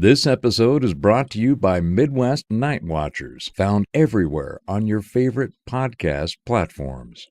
This episode is brought to you by Midwest Night Watchers, found everywhere on your favorite podcast platforms.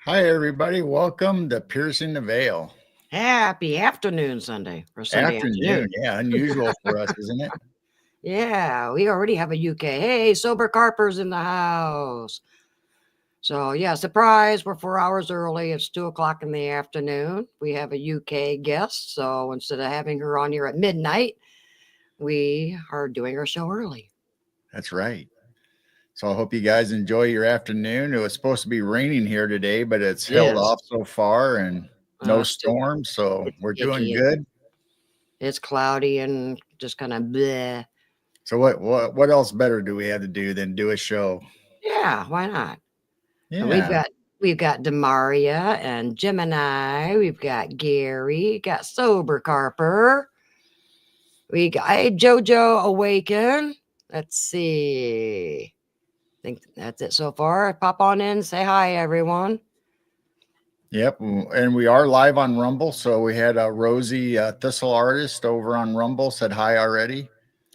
Hi, everybody. Welcome to Piercing the Veil. Happy afternoon, Sunday. Or Sunday afternoon. Yeah, unusual for us, isn't it? Yeah, we already have a UK. Hey, Sober Carpers in the house. So, yeah, surprise. We're 4 hours early. It's 2 o'clock in the afternoon. We have a UK guest. So instead of having her on here at midnight, we are doing our show early. That's right. So I hope you guys enjoy your afternoon. It was supposed to be raining here today, but it's held off so far and no storms. So we're doing good. It's cloudy and just kind of bleh. So what else better do we have to do than do a show? Yeah, why not? Yeah. And we've got Demaria and Gemini. We've got Gary. Got Sober Carper. We got JoJo Awaken. Let's see. I think that's it so far. Pop on in. Say hi, everyone. Yep. And we are live on Rumble. So we had a Rosie Thistle artist over on Rumble said hi already.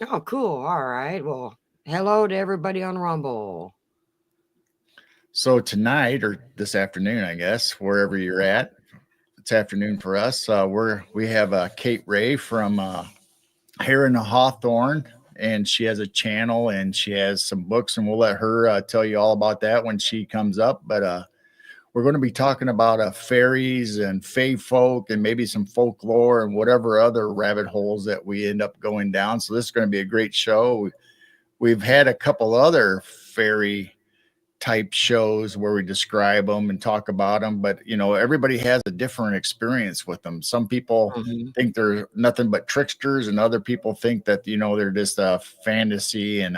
Oh, cool. All right. Well, hello to everybody on Rumble. So tonight, or this afternoon, I guess, wherever you're at, it's afternoon for us. We have Kate Ray from Hare and Hawthorn, and she has a channel and she has some books, and we'll let her tell you all about that when she comes up. But we're going to be talking about fairies and fae folk and maybe some folklore and whatever other rabbit holes that we end up going down. So this is going to be a great show. We've had a couple other fairy type shows where we describe them and talk about them, but everybody has a different experience with them. Some people think they're nothing but tricksters, and other people think that they're just a fantasy and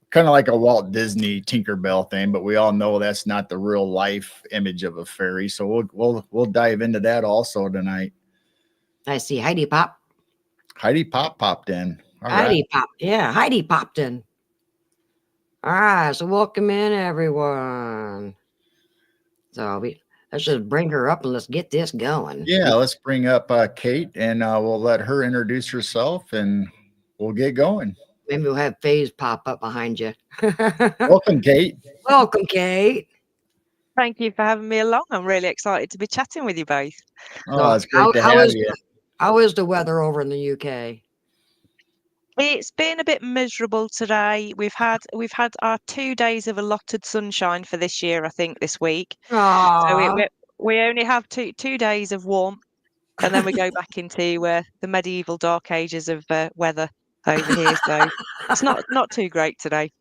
kind of like a Walt Disney Tinkerbell thing, but we all know that's not the real life image of a fairy. So we'll dive into that also tonight. I see Heidi Pop. Heidi Pop popped in. All Heidi right. Pop. Yeah, Heidi popped in. All right, so welcome in, everyone. So let's just bring her up and let's get this going. Yeah, let's bring up Kate, and we'll let her introduce herself, and we'll get going. Maybe we'll have Faeries pop up behind you. Welcome, Kate. Welcome, Kate. Thank you for having me along. I'm really excited to be chatting with you both. Oh, it's great to have you. How is the weather over in the UK? It's been a bit miserable today. We've had our 2 days of allotted sunshine for this year, I think, this week. Aww. So we only have two days of warmth, and then we go back into the medieval dark ages of weather over here. So it's not too great today.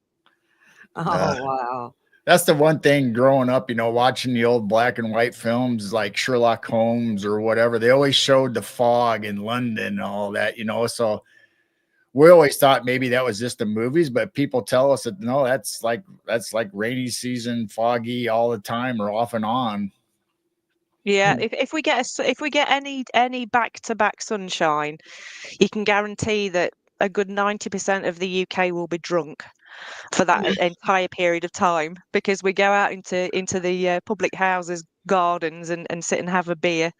Oh, wow. That's the one thing growing up, watching the old black and white films like Sherlock Holmes or whatever. They always showed the fog in London and all that, so we always thought maybe that was just the movies, but people tell us that no, that's like rainy season, foggy all the time or off and on. Yeah, if we get any back-to-back sunshine, you can guarantee that a good 90% of the UK will be drunk for that entire period of time, because we go out into the public houses, gardens, and sit and have a beer.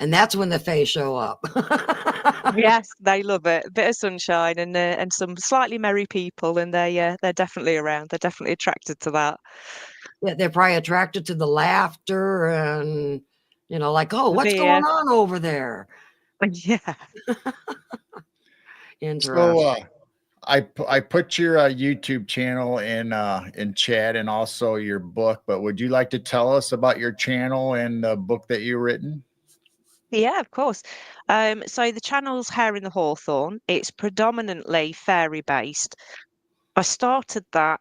And that's when the fae show up. Yes, they love it. A bit of sunshine and some slightly merry people, and they're definitely around. They're definitely attracted to that. Yeah, they're probably attracted to the laughter and, like, oh, what's The going on over there? yeah. Interesting. So I put your YouTube channel in chat and also your book, but would you like to tell us about your channel and the book that you've written? Yeah, of course. So the channel's Hare in the Hawthorn. It's predominantly fairy based. I started that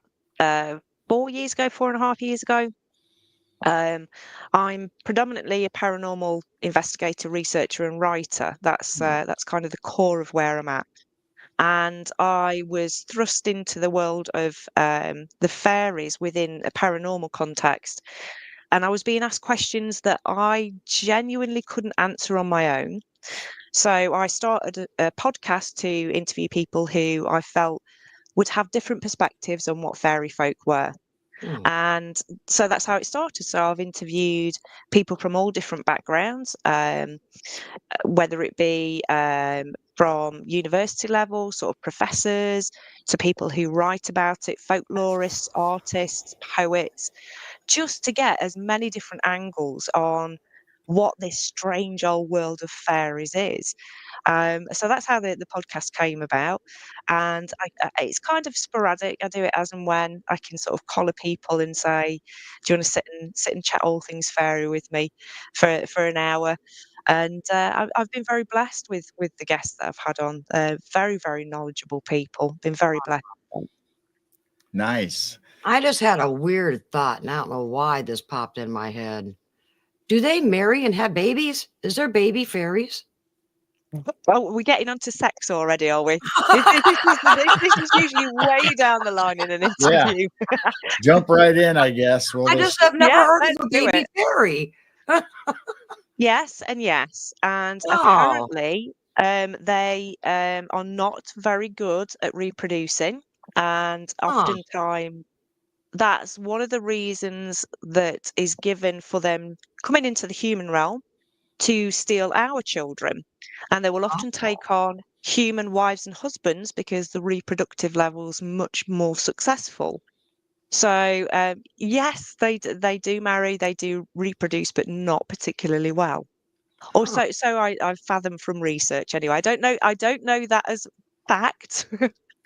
4 years ago, 4.5 years ago. I'm predominantly a paranormal investigator, researcher, and writer. That's kind of the core of where I'm at. And I was thrust into the world of the fairies within a paranormal context. And I was being asked questions that I genuinely couldn't answer on my own. So I started a podcast to interview people who I felt would have different perspectives on what fairy folk were. And so that's how it started. So I've interviewed people from all different backgrounds, whether it be from university level, sort of professors, to people who write about it, folklorists, artists, poets, just to get as many different angles on what this strange old world of fairies is. So that's how the podcast came about, and it's kind of sporadic. I do it as and when I can sort of collar people and say, "Do you want to sit and chat all things fairy with me for an hour?" And I've been very blessed with the guests that I've had on. Very very knowledgeable people. Been very blessed. Nice. I just had a weird thought, and I don't know why this popped in my head. Do they marry and have babies? Is there baby fairies? Oh, we're getting onto sex already, are we? This is usually way down the line in an Yeah. interview. Jump right in, I guess. We'll I just have never Yeah, heard of let's a do baby it. fairy. Yes and yes. And Wow. apparently, they are not very good at reproducing, and oftentimes that's one of the reasons that is given for them coming into the human realm to steal our children. And they will often take on human wives and husbands because the reproductive level's much more successful. So yes, they do marry, they do reproduce, but not particularly well. Or so I fathom from research anyway. I don't know that as fact.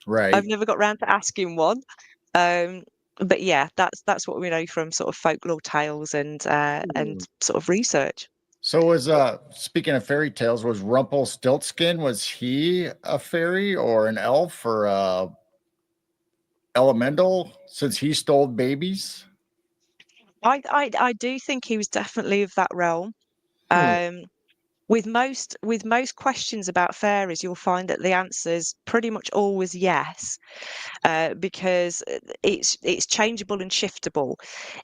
right. I've never got round to asking one. But yeah, that's what we know from sort of folklore tales and sort of research. So was speaking of fairy tales, was Rumpelstiltskin, was he a fairy or an elf or elemental since he stole babies? I do think he was definitely of that realm. With most questions about fairies, you'll find that the answer's pretty much always yes, because it's changeable and shiftable.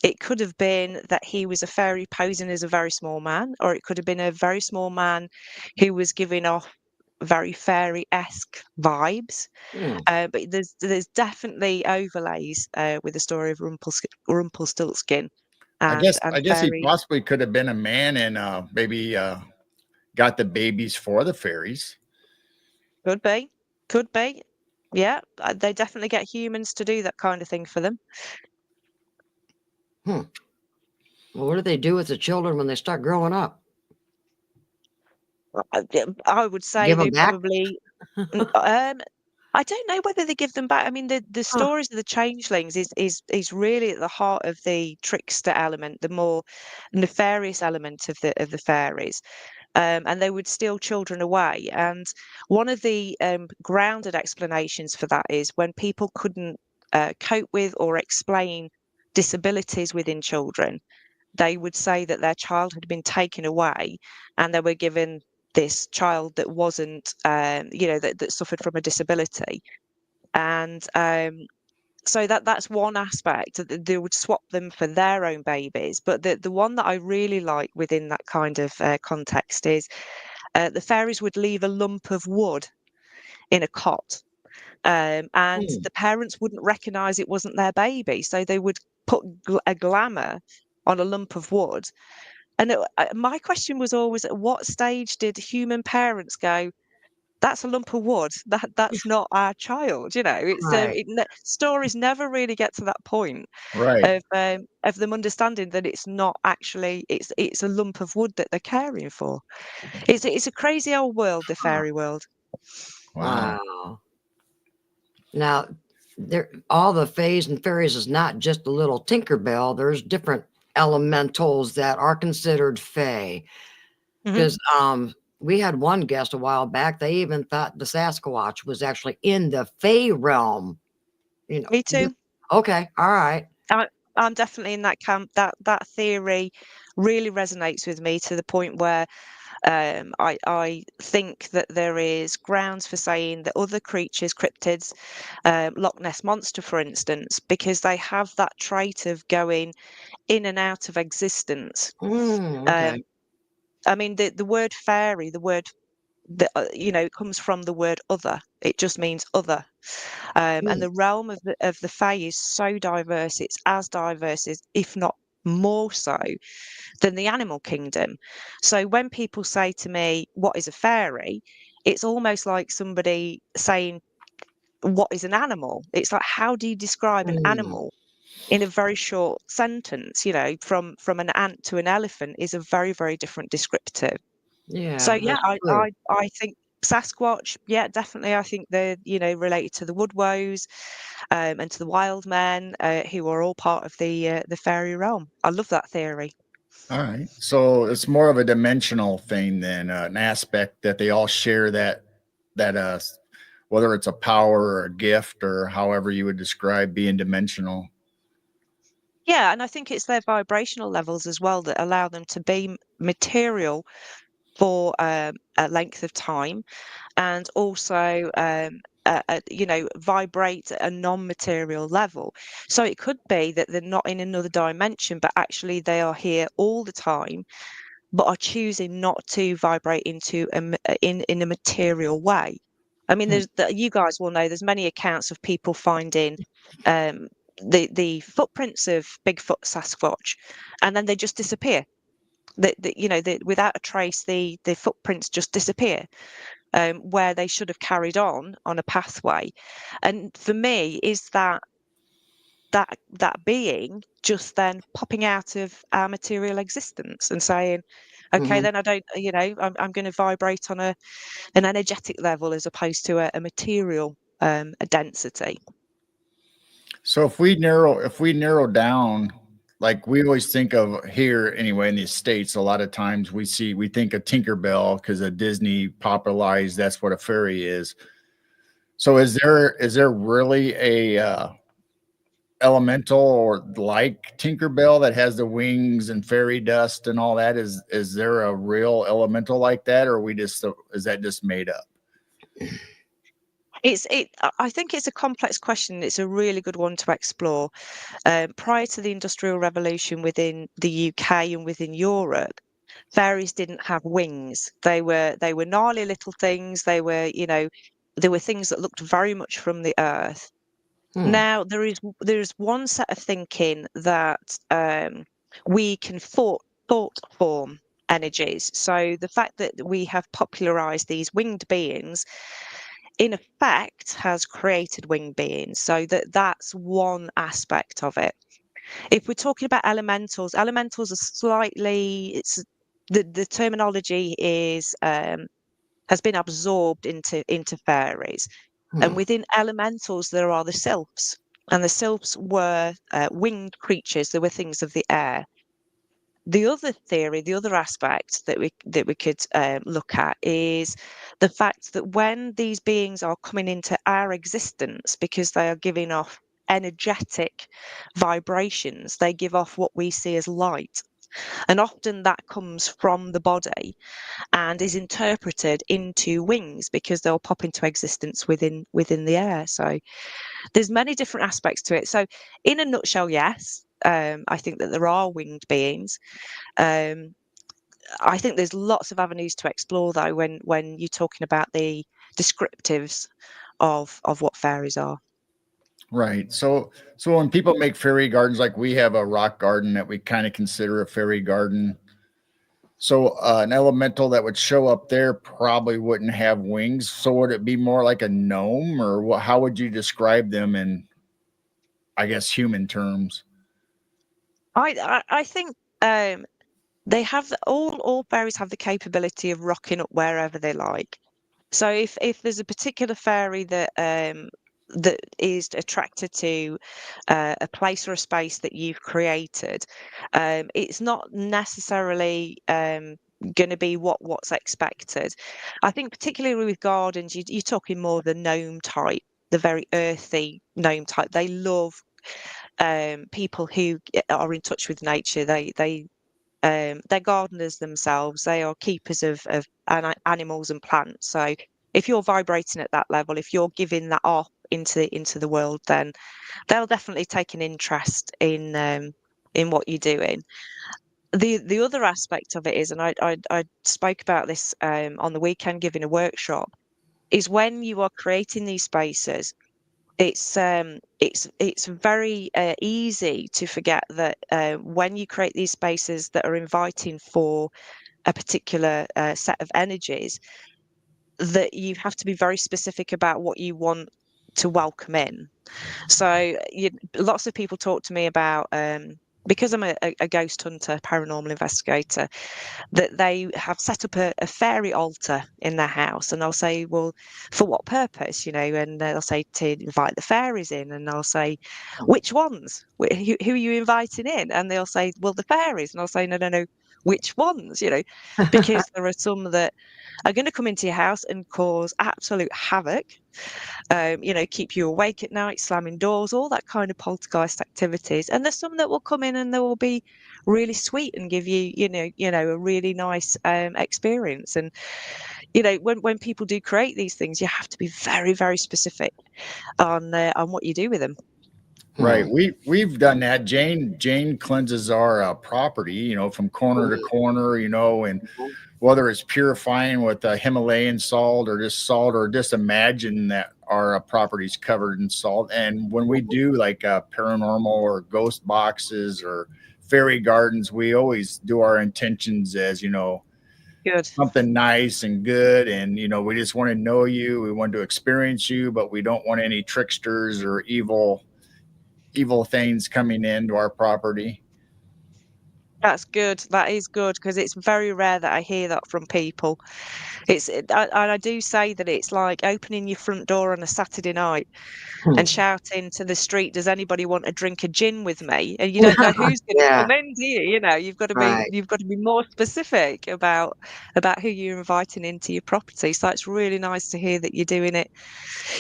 It could have been that he was a fairy posing as a very small man, or it could have been a very small man who was giving off very fairy-esque vibes. But there's definitely overlays with the story of Rumpelstiltskin and I guess he fairies. possibly could have been a man and maybe got the babies for the fairies. Could be. Could be. Yeah, they definitely get humans to do that kind of thing for them. Well, what do they do with the children when they start growing up? I would say Give they them back? probably. I don't know whether they give them back. I mean, the stories of the changelings is really at the heart of the trickster element, the more nefarious element of the fairies. And they would steal children away. And one of the grounded explanations for that is when people couldn't cope with or explain disabilities within children, they would say that their child had been taken away and they were given this child that wasn't, that suffered from a disability. And so that's one aspect that they would swap them for their own babies. But the one that I really like within that kind of context is the fairies would leave a lump of wood in a cot, and the parents wouldn't recognise it wasn't their baby, so they would put a glamour on a lump of wood, And my question was always, at what stage did human parents go, that's a lump of wood, that's not our child? It's Right. stories never really get to that point Right. of them understanding that it's not actually, it's a lump of wood that they're caring for. It's a crazy old world, the fairy world. Wow. Wow. Now, all the fays and fairies is not just a little Tinkerbell. There's different elementals that are considered fae. Mhm. Because we had one guest a while back. They even thought the Sasquatch was actually in the fae realm. Me too. Okay, all right. I'm definitely in that camp. That theory really resonates with me to the point where I think that there is grounds for saying that other creatures, cryptids, Loch Ness Monster, for instance, because they have that trait of going in and out of existence. Okay. I mean, the word fairy, the word it comes from the word other. It just means other. And the realm of the Fae is so diverse. It's as diverse as, if not more so, than the animal kingdom. So when people say to me, "What is a fairy?" it's almost like somebody saying, "What is an animal?" It's like, how do you describe an animal in a very short sentence? From an ant to an elephant is a very, very different descriptive. So Yeah, yeah, that's I true. I I think Sasquatch, yeah, definitely. I think they're related to the Woodwows, and to the wild men, who are all part of the fairy realm. I love that theory. All right. So it's more of a dimensional thing than an aspect that they all share that whether it's a power or a gift or however you would describe being dimensional. Yeah, and I think it's their vibrational levels as well that allow them to be material for a length of time, and also vibrate at a non-material level. So it could be that they're not in another dimension, but actually they are here all the time, but are choosing not to vibrate into in a material way. I mean, you guys will know there's many accounts of people finding um, the footprints of Bigfoot, Sasquatch, and then they just disappear. Without a trace, the footprints just disappear, where they should have carried on a pathway. And for me, is that being just then popping out of our material existence and saying, okay, then I don't, I'm going to vibrate on an energetic level as opposed to a material a density. So if we narrow down, like we always think of here anyway in the States, a lot of times we think of Tinkerbell because of Disney popularized that's what a fairy is. So is there really a elemental or like Tinkerbell that has the wings and fairy dust and all that? Is there a real elemental like that, or is that just made up? I think it's a complex question. It's a really good one to explore. Prior to the Industrial Revolution within the UK and within Europe, fairies didn't have wings. They were gnarly little things. They were things that looked very much from the earth. Now there is one set of thinking that we can thought form energies. So the fact that we have popularized these winged beings, in effect, has created winged beings. So that's one aspect of it. If we're talking about elementals are slightly, it's the terminology is has been absorbed into fairies. And within elementals, there are the sylphs, and the sylphs were winged creatures. They were things of the air. The other theory, the other aspect that we could look at is the fact that when these beings are coming into our existence, because they are giving off energetic vibrations, they give off what we see as light. And often that comes from the body and is interpreted into wings because they'll pop into existence within the air. So there's many different aspects to it. So in a nutshell, yes, I think that there are winged beings. Um, I think there's lots of avenues to explore though when you're talking about the descriptives of what fairies are. Right. So when people make fairy gardens, like we have a rock garden that we kind of consider a fairy garden. So an elemental that would show up there probably wouldn't have wings. So would it be more like a gnome, or what? How would you describe them in, I guess, human terms? I think they have all fairies have the capability of rocking up wherever they like. So if there's a particular fairy that is attracted to a place or a space that you've created, it's not necessarily going to be what's expected. I think particularly with gardens, you're talking more the gnome type, the very earthy gnome type. They love people who are in touch with nature. They're gardeners themselves. They are keepers of animals and plants. So if you're vibrating at that level, if you're giving that off into the world, then they'll definitely take an interest in what you're doing. The other aspect of it is, and I spoke about this on the weekend giving a workshop, is when you are creating these spaces, it's very easy to forget that when you create these spaces that are inviting for a particular set of energies, that you have to be very specific about what you want to welcome in. So lots of people talk to me about because I'm a ghost hunter, paranormal investigator, that they have set up a fairy altar in their house, and I'll say, well, for what purpose, and they'll say to invite the fairies in, and I'll say, which ones, who are you inviting in? And they'll say, well, the fairies, and I'll say, no, which ones, because there are some that are going to come into your house and cause absolute havoc, keep you awake at night, slamming doors, all that kind of poltergeist activities. And there's some that will come in and they will be really sweet and give you, a really nice experience. And when people do create these things, you have to be very, very specific on what you do with them. Right. We've done that. Jane cleanses our property, from corner to corner, and whether it's purifying with Himalayan salt or just salt, or just imagine that our property's covered in salt. And when we do like paranormal or ghost boxes or fairy gardens, we always do our intentions as, Good. something nice and good. And, we just want to know you. We want to experience you, but we don't want any tricksters or evil things coming into our property. That's good. That is good, because it's very rare that I hear that from people. And I do say that it's like opening your front door on a Saturday night and shouting to the street, "Does anybody want a drink of gin with me?" And you don't know who's going to come in, do you? You've got to be more specific about who you're inviting into your property. So it's really nice to hear that you're doing it.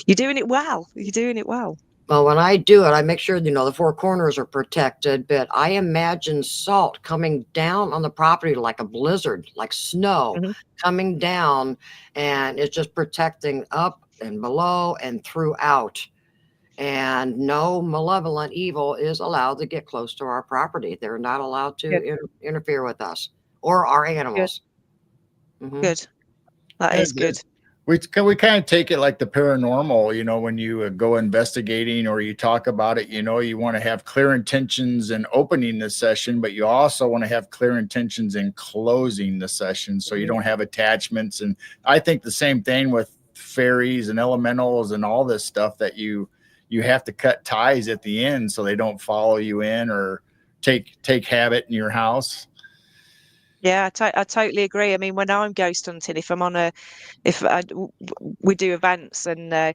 You're doing it well. You're doing it well. Well, when I do it, I make sure, the four corners are protected, but I imagine salt coming down on the property like a blizzard, like snow coming down, and it's just protecting up and below and throughout. And no malevolent evil is allowed to get close to our property. They're not allowed to interfere with us or our animals. Good. That is good. We kind of take it like the paranormal, when you go investigating or you talk about it, you want to have clear intentions in opening the session, but you also want to have clear intentions in closing the session, so you don't have attachments. And I think the same thing with fairies and elementals and all this stuff, that you have to cut ties at the end so they don't follow you in or take habit in your house. Yeah, I totally agree. I mean, when I'm ghost hunting, we do events, and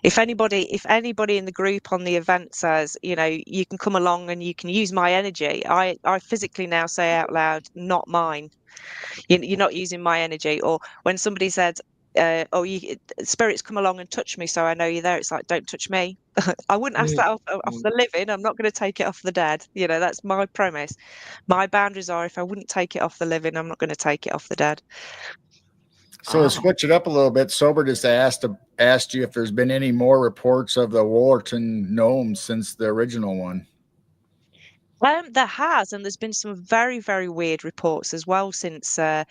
if anybody in the group on the event says, you can come along and you can use my energy, I physically now say out loud, not mine. You're not using my energy. Or when somebody said, spirits come along and touch me, so I know you're there. It's like, don't touch me. I wouldn't ask that off the living. I'm not going to take it off the dead. That's my premise. My boundaries are, if I wouldn't take it off the living, I'm not going to take it off the dead. So to switch it up a little bit, Sober just asked you if there's been any more reports of the Wollaton gnomes since the original one. There has, and there's been some very, very weird reports as well since. Do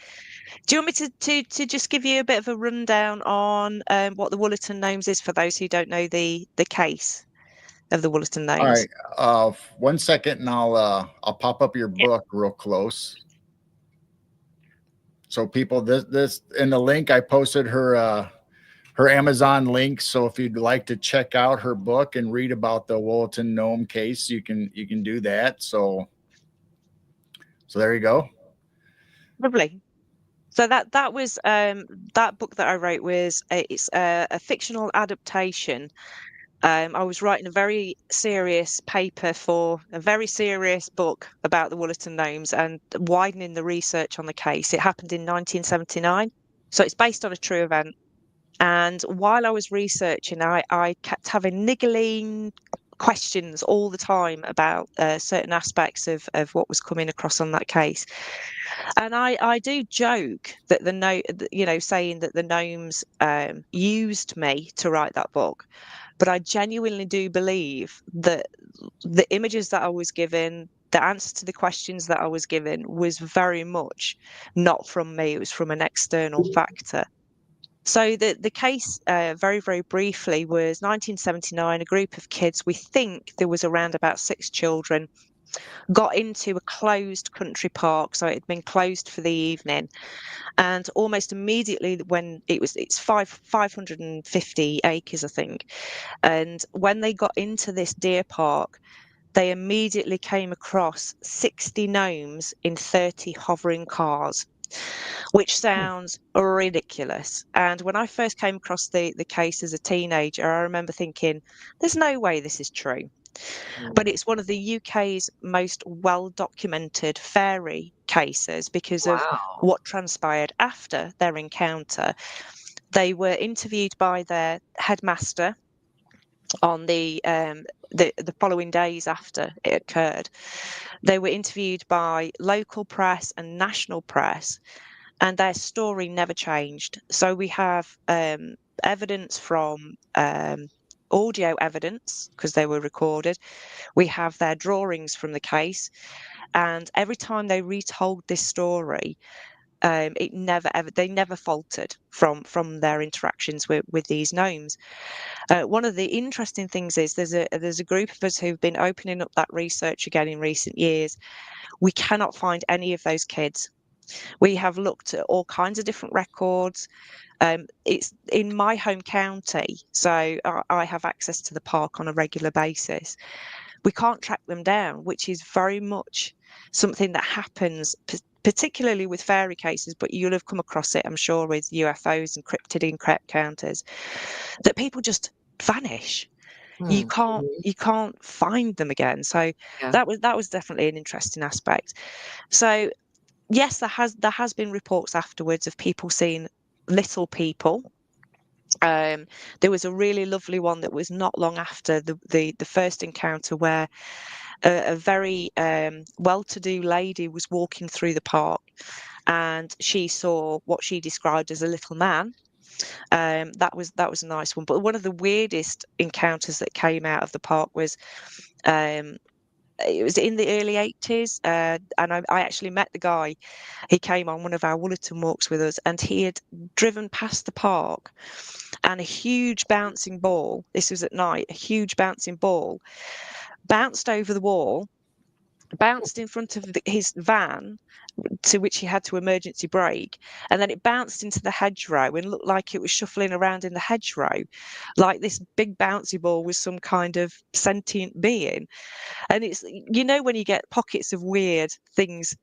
you want me to just give you a bit of a rundown on what the Wollaton gnomes is, for those who don't know the case of the Wollaton gnomes? All right, 1 second, and I'll pop up your book real close. So people, this in the link I posted her Amazon link. So if you'd like to check out her book and read about the Wollaton gnome case, you can do that. So there you go. Lovely. So that was that book that I wrote was it's a fictional adaptation. I was writing a very serious paper for a very serious book about the Wollaton gnomes and widening the research on the case. It happened in 1979, so it's based on a true event. And while I was researching, I kept having niggling questions all the time about certain aspects of what was coming across on that case. And I do joke that saying that the gnomes used me to write that book, but I genuinely do believe that the images that I was given, the answer to the questions that I was given, was very much not from me. It was from an external factor. So the case, very, very briefly, was 1979. A group of kids, we think there was around about 6 children, got into a closed country park. So it had been closed for the evening. And almost immediately when it's 550 acres, I think. And when they got into this deer park, they immediately came across 60 gnomes in 30 hovering cars, which sounds ridiculous. And when I first came across the case as a teenager, I remember thinking, there's no way this is true. But it's one of the UK's most well-documented fairy cases because of what transpired after their encounter. They were interviewed by their headmaster on the following days after it occurred. They were interviewed by local press and national press, and their story never changed. So we have evidence from audio evidence, because they were recorded. We have their drawings from the case, and every time they retold this story, they never faltered from their interactions with these gnomes. One of the interesting things is there's a group of us who've been opening up that research again in recent years. We cannot find any of those kids. We have looked at all kinds of different records. It's in my home county, so I have access to the park on a regular basis. We can't track them down, which is very much something that happens, particularly with fairy cases, but you'll have come across it, I'm sure, with UFOs and cryptid encounters, that people just vanish. You can't find them again. So that was definitely an interesting aspect. So yes, there has been reports afterwards of people seeing little people. There was a really lovely one that was not long after the first encounter, where a very well-to-do lady was walking through the park, and she saw what she described as a little man. That was a nice one. But one of the weirdest encounters that came out of the park was it was in the early 80s, and I actually met the guy. He came on one of our Wollaton walks with us, and he had driven past the park, and a huge bouncing ball, this was at night, a huge bouncing ball bounced over the wall, bounced in front of his van, to which he had to emergency brake, and then it bounced into the hedgerow and looked like it was shuffling around in the hedgerow, like this big bouncy ball was some kind of sentient being. And it's, when you get pockets of weird things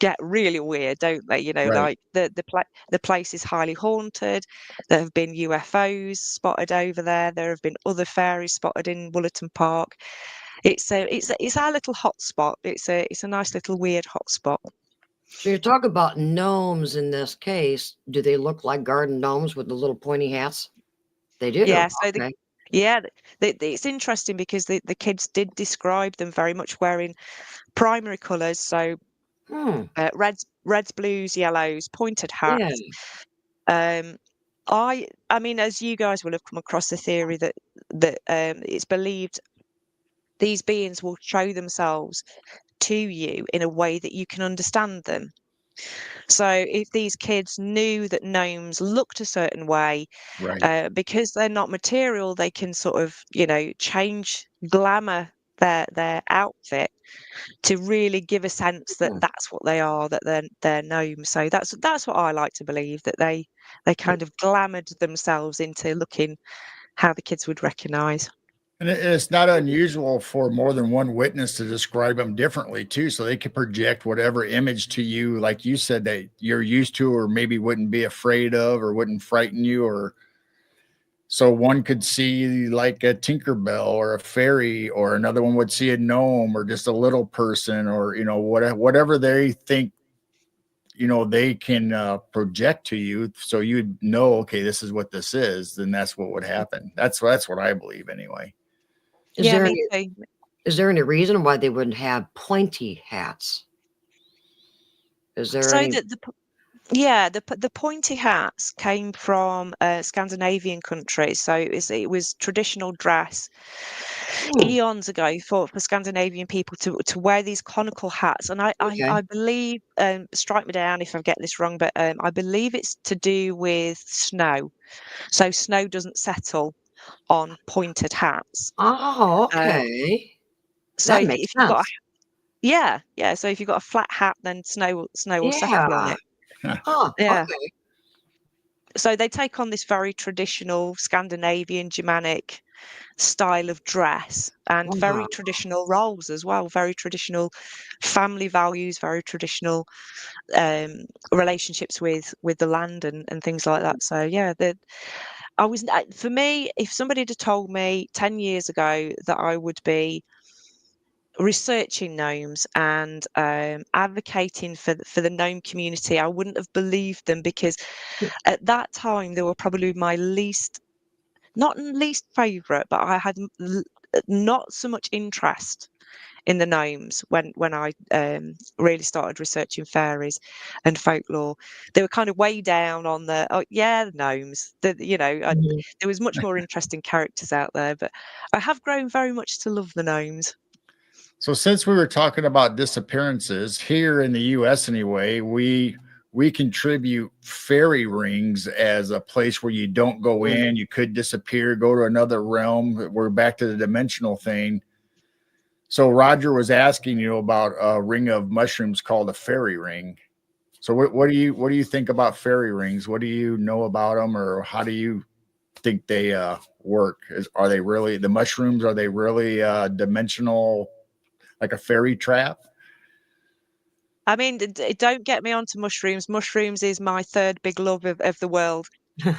get really weird, don't they? Right. Like the place is highly haunted. There have been UFOs spotted over there. There have been other fairies spotted in Wollaton Park. It's our little hotspot. It's a nice little weird hotspot. So you're talking about gnomes in this case. Do they look like garden gnomes with the little pointy hats? They do. Yeah. So Okay. it's interesting because the kids did describe them very much wearing primary colours. So reds, blues, yellows, pointed hats. Yeah. I mean, as you guys will have come across the theory that it's believed these beings will show themselves to you in a way that you can understand them. So if these kids knew that gnomes looked a certain way, Right. because they're not material, they can sort of, change glamour their outfit to really give a sense that that's what they are, that they're gnomes. So that's what I like to believe, that they kind of glamoured themselves into looking how the kids would recognise. And it's not unusual for more than one witness to describe them differently too, so they could project whatever image to you, like you said, that you're used to, or maybe wouldn't be afraid of, or wouldn't frighten you, or so one could see like a Tinkerbell or a fairy, or another one would see a gnome, or just a little person, or whatever they think they can project to you, so you'd know, okay, this is what this is. Then that's what would happen. That's what I believe anyway. Is Yeah, there me any, too. is there any reason why they wouldn't have pointy hats? Is there So any? the pointy hats came from Scandinavian countries. So it was traditional dress eons ago for Scandinavian people to wear these conical hats. And Okay. I believe, strike me down if I get this wrong, but I believe it's to do with snow. So snow doesn't settle on pointed hats. Oh, Um, okay. so That makes if you've got sense. yeah. So if you've got a flat hat, then snow will settle on Yeah. it. Oh, Yeah. okay. So they take on this very traditional Scandinavian Germanic style of dress, and very Wow. traditional roles as well, very traditional family values, very traditional relationships with the land and things like that. So yeah, for me, if somebody had told me 10 years ago that I would be researching gnomes and advocating for the gnome community, I wouldn't have believed them, because at that time they were probably my not least favorite, but I had not so much interest in the gnomes when I really started researching fairies and folklore. They were kind of way down on the the gnomes. Mhm. There was much more interesting characters out there, but I have grown very much to love the gnomes. So since we were talking about disappearances here in the US anyway, we contribute fairy rings as a place where you don't go in, you could disappear, go to another realm. We're back to the dimensional thing. So Roger was asking you about a ring of mushrooms called a fairy ring. So what do you think about fairy rings? What do you know about them, or how do you think they work? Are they really the mushrooms? Are they really dimensional, like a fairy trap? I mean, don't get me onto mushrooms. Mushrooms is my third big love of the world.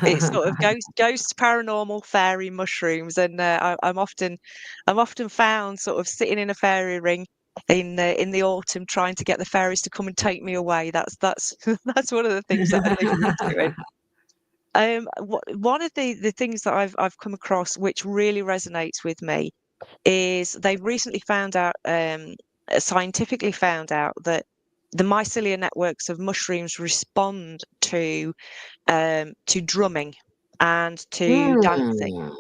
It's sort of ghost, paranormal, fairy, mushrooms, and I'm often found sort of sitting in a fairy ring in the autumn, trying to get the fairies to come and take me away. That's that's one of the things that I look forward to doing. One of the things that I've come across which really resonates with me is they've recently found out, scientifically found out, that the mycelium networks of mushrooms respond to drumming and to dancing.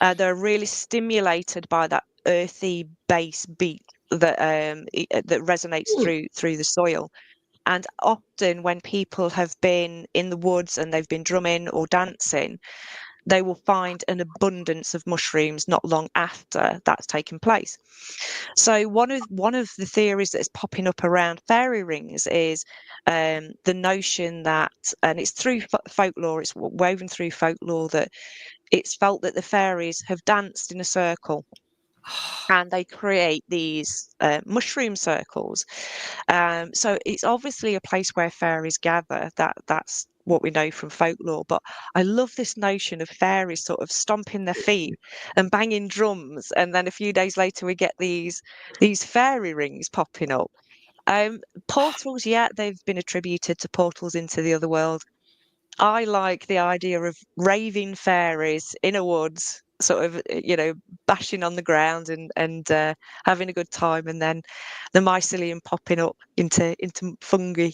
Hmm. They're really stimulated by that earthy bass beat that that resonates Hmm. through the soil. And often when people have been in the woods and they've been drumming or dancing, they will find an abundance of mushrooms not long after that's taken place. So one of the theories that's popping up around fairy rings is the notion that, and it's through folklore, it's woven through folklore, that it's felt that the fairies have danced in a circle and they create these mushroom circles. So it's obviously a place where fairies gather. That's what we know from folklore. But I love this notion of fairies sort of stomping their feet and banging drums, and then a few days later we get these fairy rings popping up. Portals, yeah, they've been attributed to portals into the other world. I like the idea of raving fairies in a woods, sort of, bashing on the ground and having a good time, and then the mycelium popping up into fungi.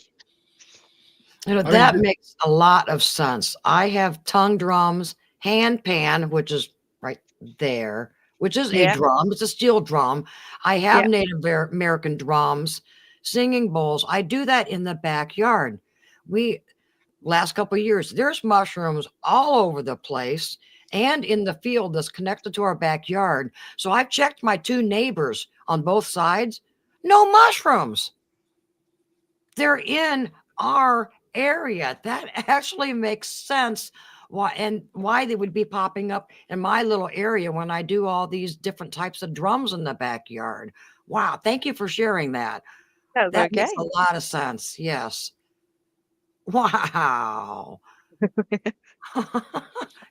I That mean, makes a lot of sense. I have tongue drums, hand pan, which is right there, which is a Yeah, drum. It's a steel drum. I have yeah, Native American drums, singing bowls. I do that in the backyard. We last couple of years, there's mushrooms all over the place, and in the field that's connected to our backyard. So I've checked my 2 neighbors on both sides. No mushrooms. They're in our area. That actually makes sense why they would be popping up in my little area when I do all these different types of drums in the backyard. Wow. Thank you for sharing that. That's That okay. makes a lot of sense. Yes. Wow.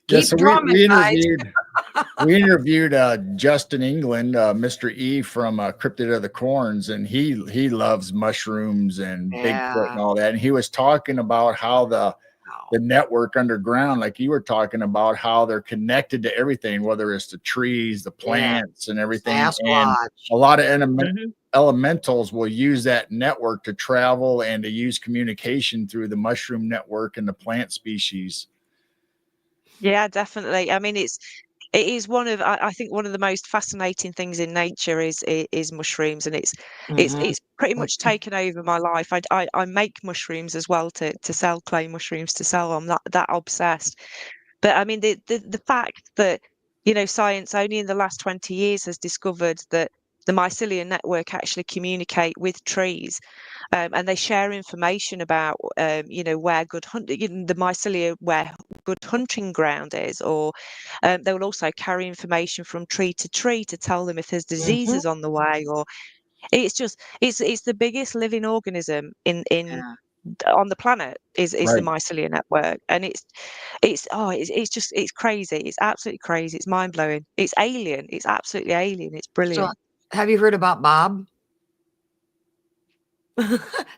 Yeah, Keep so drumming, guys. we interviewed Justin England, Mr. E from Cryptid of the Corns, and he loves mushrooms and Bigfoot and Yeah. all that. And he was talking about how the Wow. network underground, like you were talking about, how they're connected to everything, whether it's the trees, the plants, and everything. And Sasquatch. a lot of Mhm. elementals will use that network to travel and to use communication through the mushroom network and the plant species. Yeah, definitely. I mean, it is one of I think one of the most fascinating things in nature is mushrooms, and Mhm. it's pretty much taken over my life. I make mushrooms as well to sell, clay mushrooms to sell. I'm that obsessed. But I mean, the fact that, science only in the last 20 years has discovered that the mycelium network actually communicate with trees, and they share information about, where good hunting, the mycelia, where good hunting ground is, or they will also carry information from tree to tree to tell them if there's Mhm. diseases on the way, or it's the biggest living organism in Yeah. on the planet is the Right. mycelium network, and it's crazy. It's absolutely crazy. It's mind blowing. It's alien. It's absolutely alien. It's So brilliant. have you heard about Bob?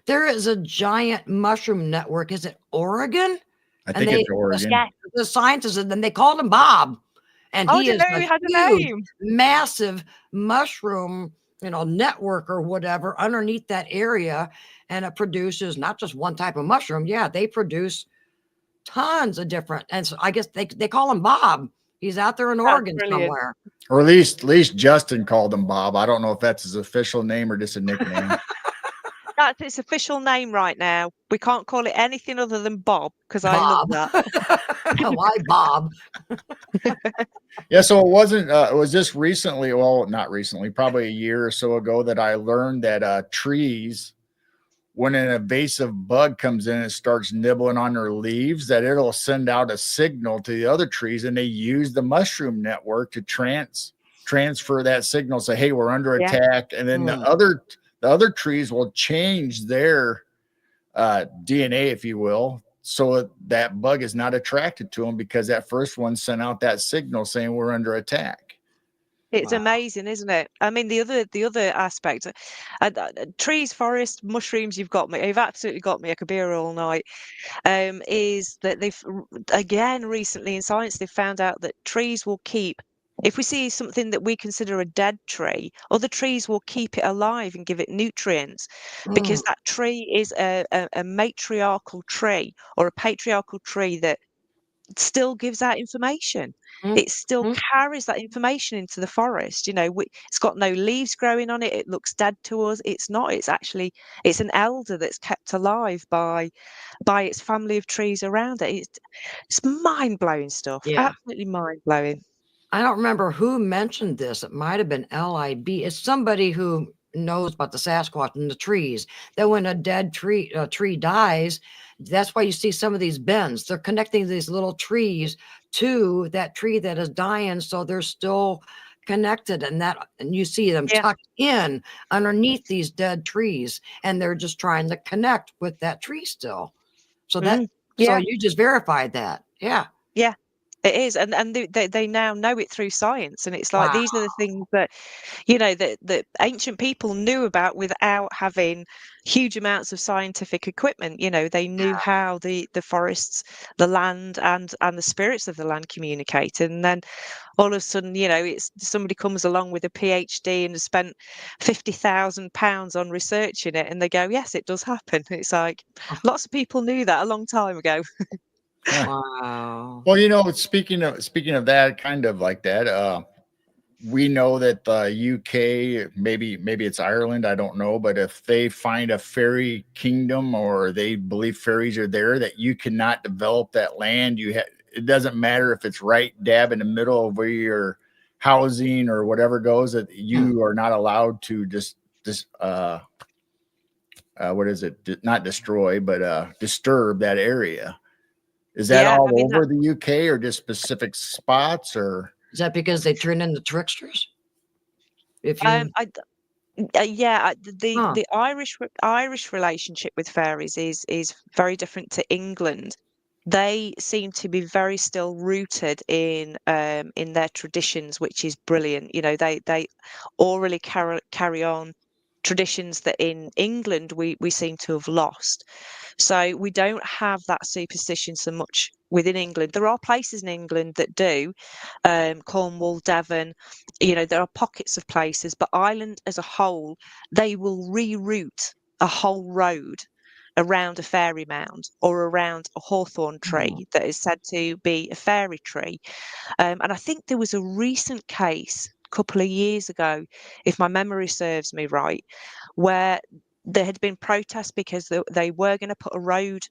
There is a giant mushroom network. Is it Oregon? I And think it's Oregon. Yeah. the scientists, and then they called him Bob. And Oh, I he didn't is know a he had a huge, name. massive mushroom, network or whatever underneath that area. And it produces not just one type of mushroom. Yeah, they produce tons of different. And so I guess they call him Bob. He's out there in That's Oregon brilliant. somewhere. Or at least Justin called him Bob. I don't know if that's his official name or just a nickname. That's its official name right now. We can't call it anything other than Bob because I love Bob. that. Why Bob? Yeah, so it wasn't. It was just recently. Well, not recently, probably a year or so ago, that I learned that trees, when an invasive bug comes in and starts nibbling on their leaves, that it'll send out a signal to the other trees, and they use the mushroom network to transfer that signal. Say, hey, we're under Yeah. attack, and then Hmm. the other trees will change their DNA, if you will, so that bug is not attracted to them because that first one sent out that signal saying we're under attack. It's Wow. amazing, isn't it? I mean, the other aspect, trees, forests, mushrooms. You've absolutely got me. I could be here all night. Is that again recently in science they've found out that trees will keep. If we see something that we consider a dead tree, other trees will keep it alive and give it nutrients, Mm, because that tree is a matriarchal tree, or a patriarchal tree that still gives out information. mm, It still mm. carries that information into the forest. It's got no leaves growing on it. It looks dead to us. It's not. It's an elder that's kept alive by its family of trees around it. It's mind blowing stuff. Yeah. Absolutely mind blowing. I don't remember who mentioned this. It might have been LIB. It's somebody who knows about the Sasquatch and the trees. That when a dead tree dies, that's why you see some of these bends. They're connecting these little trees to that tree that is dying, so they're still connected. And you see them Yeah. tucked in underneath these dead trees, and they're just trying to connect with that tree still. So Mm, so yeah. you just verified that. Yeah. Yeah. It is, and they now know it through science, and it's like Wow. these are the things that that ancient people knew about without having huge amounts of scientific equipment. They knew how the forests, the land, and the spirits of the land communicated. And then all of a sudden, it's somebody comes along with a PhD and has spent £50,000 on researching it, and they go, yes, it does happen. It's like lots of people knew that a long time ago. Huh. Wow. Well, speaking of that, kind of like that, we know that the UK, maybe it's Ireland, I don't know, but if they find a fairy kingdom or they believe fairies are there, that you cannot develop that land. it doesn't matter if it's right dab in the middle of where your housing or whatever goes, that you are not allowed to just what is it? Not destroy, but disturb that area. Is that Yeah, all I mean over the UK or just specific spots or? Is that because they turn into tricksters? If you, the Irish relationship with fairies is very different to England. They seem to be very still rooted in their traditions, which is brilliant. You know, they orally carry on traditions that in England we seem to have lost. So we don't have that superstition so much within England. There are places in England that do, Cornwall, Devon, you know, there are pockets of places, but Ireland as a whole, they will reroute a whole road around a fairy mound or around a hawthorn tree that is said to be a fairy tree. And I think there was a recent case a couple of years ago, if my memory serves me right, where there had been protests because they were going to put a road.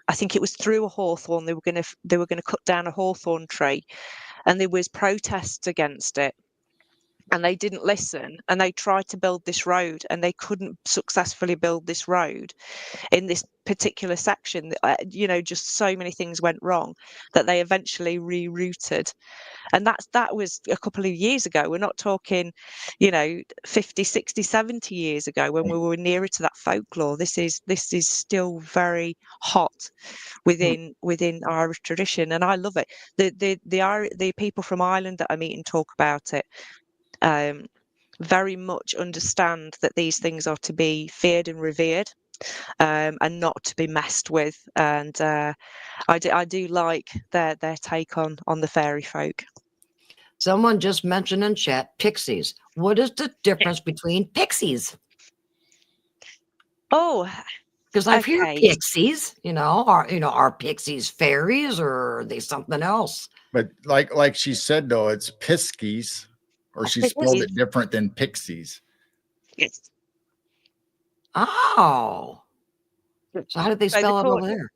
I think it was through a hawthorn. They were going to cut down a hawthorn tree, and there was protests against it. And they didn't listen, and they tried to build this road, and they couldn't successfully build this road in this particular section. You know, just so many things went wrong that they eventually rerouted. And that was a couple of years ago. We're not talking, you know, 50, 60, 70 years ago when we were nearer to that folklore. This is still very hot within Irish tradition, and I love it. The people from Ireland that I meet and talk about it very much understand that these things are to be feared and revered, and not to be messed with. And I do like their take on the fairy folk. someone just mentioned in chat pixies. What is the difference between pixies? Oh, Because I've heard okay. pixies. Are pixies fairies or are they something else? But like she said though, it's piskies, or she spelled it different than pixies. Yes. Oh, so how did they spell it over there?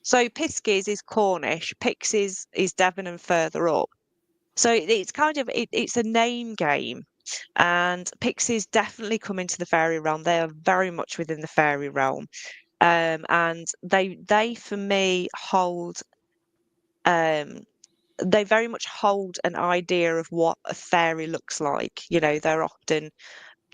So piskies is Cornish, Pixies is Devon and further up. So it's kind of it's a name game, and pixies definitely come into the fairy realm. They are very much within the fairy realm, and they for me hold they very much hold an idea of what a fairy looks like. You know, they're often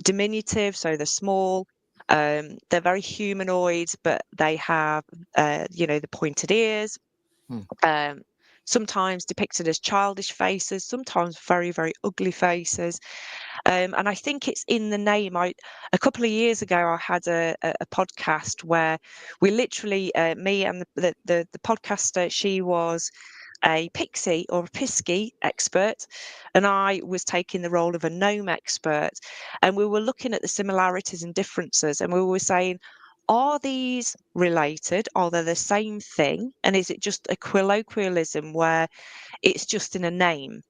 diminutive, so they're small. They're very humanoid, but they have, the pointed ears. Sometimes depicted as childish faces, sometimes very, very ugly faces. And I think it's in the name. A couple of years ago, I had a podcast where we literally, me and the podcaster, she was a pixie or a piskie expert, and I was taking the role of a gnome expert, and we were looking at the similarities and differences, and we were saying, are these related? Are they the same thing? And is it just a colloquialism where it's just in a name?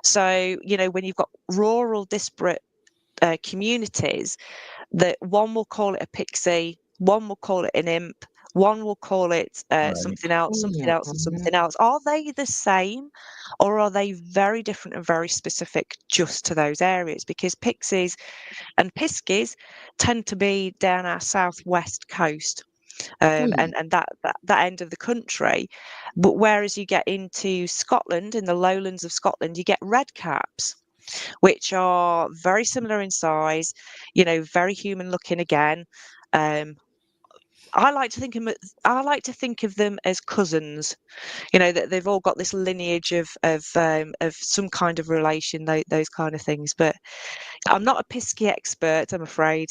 So, you know, when you've got rural, disparate communities, that one will call it a pixie, one will call it an imp, one will call it something else, something else, and something else. Are they the same, or are they very different and very specific just to those areas? Because pixies and piskies tend to be down our southwest coast. And that end of the country, but whereas you get into Scotland, in the lowlands of Scotland, you get red caps, which are very similar in size, you know, very human looking again. I like to think of them as cousins, you know, that they've all got this lineage of some kind of relation, those kind of things. But I'm not a pisky expert, I'm afraid.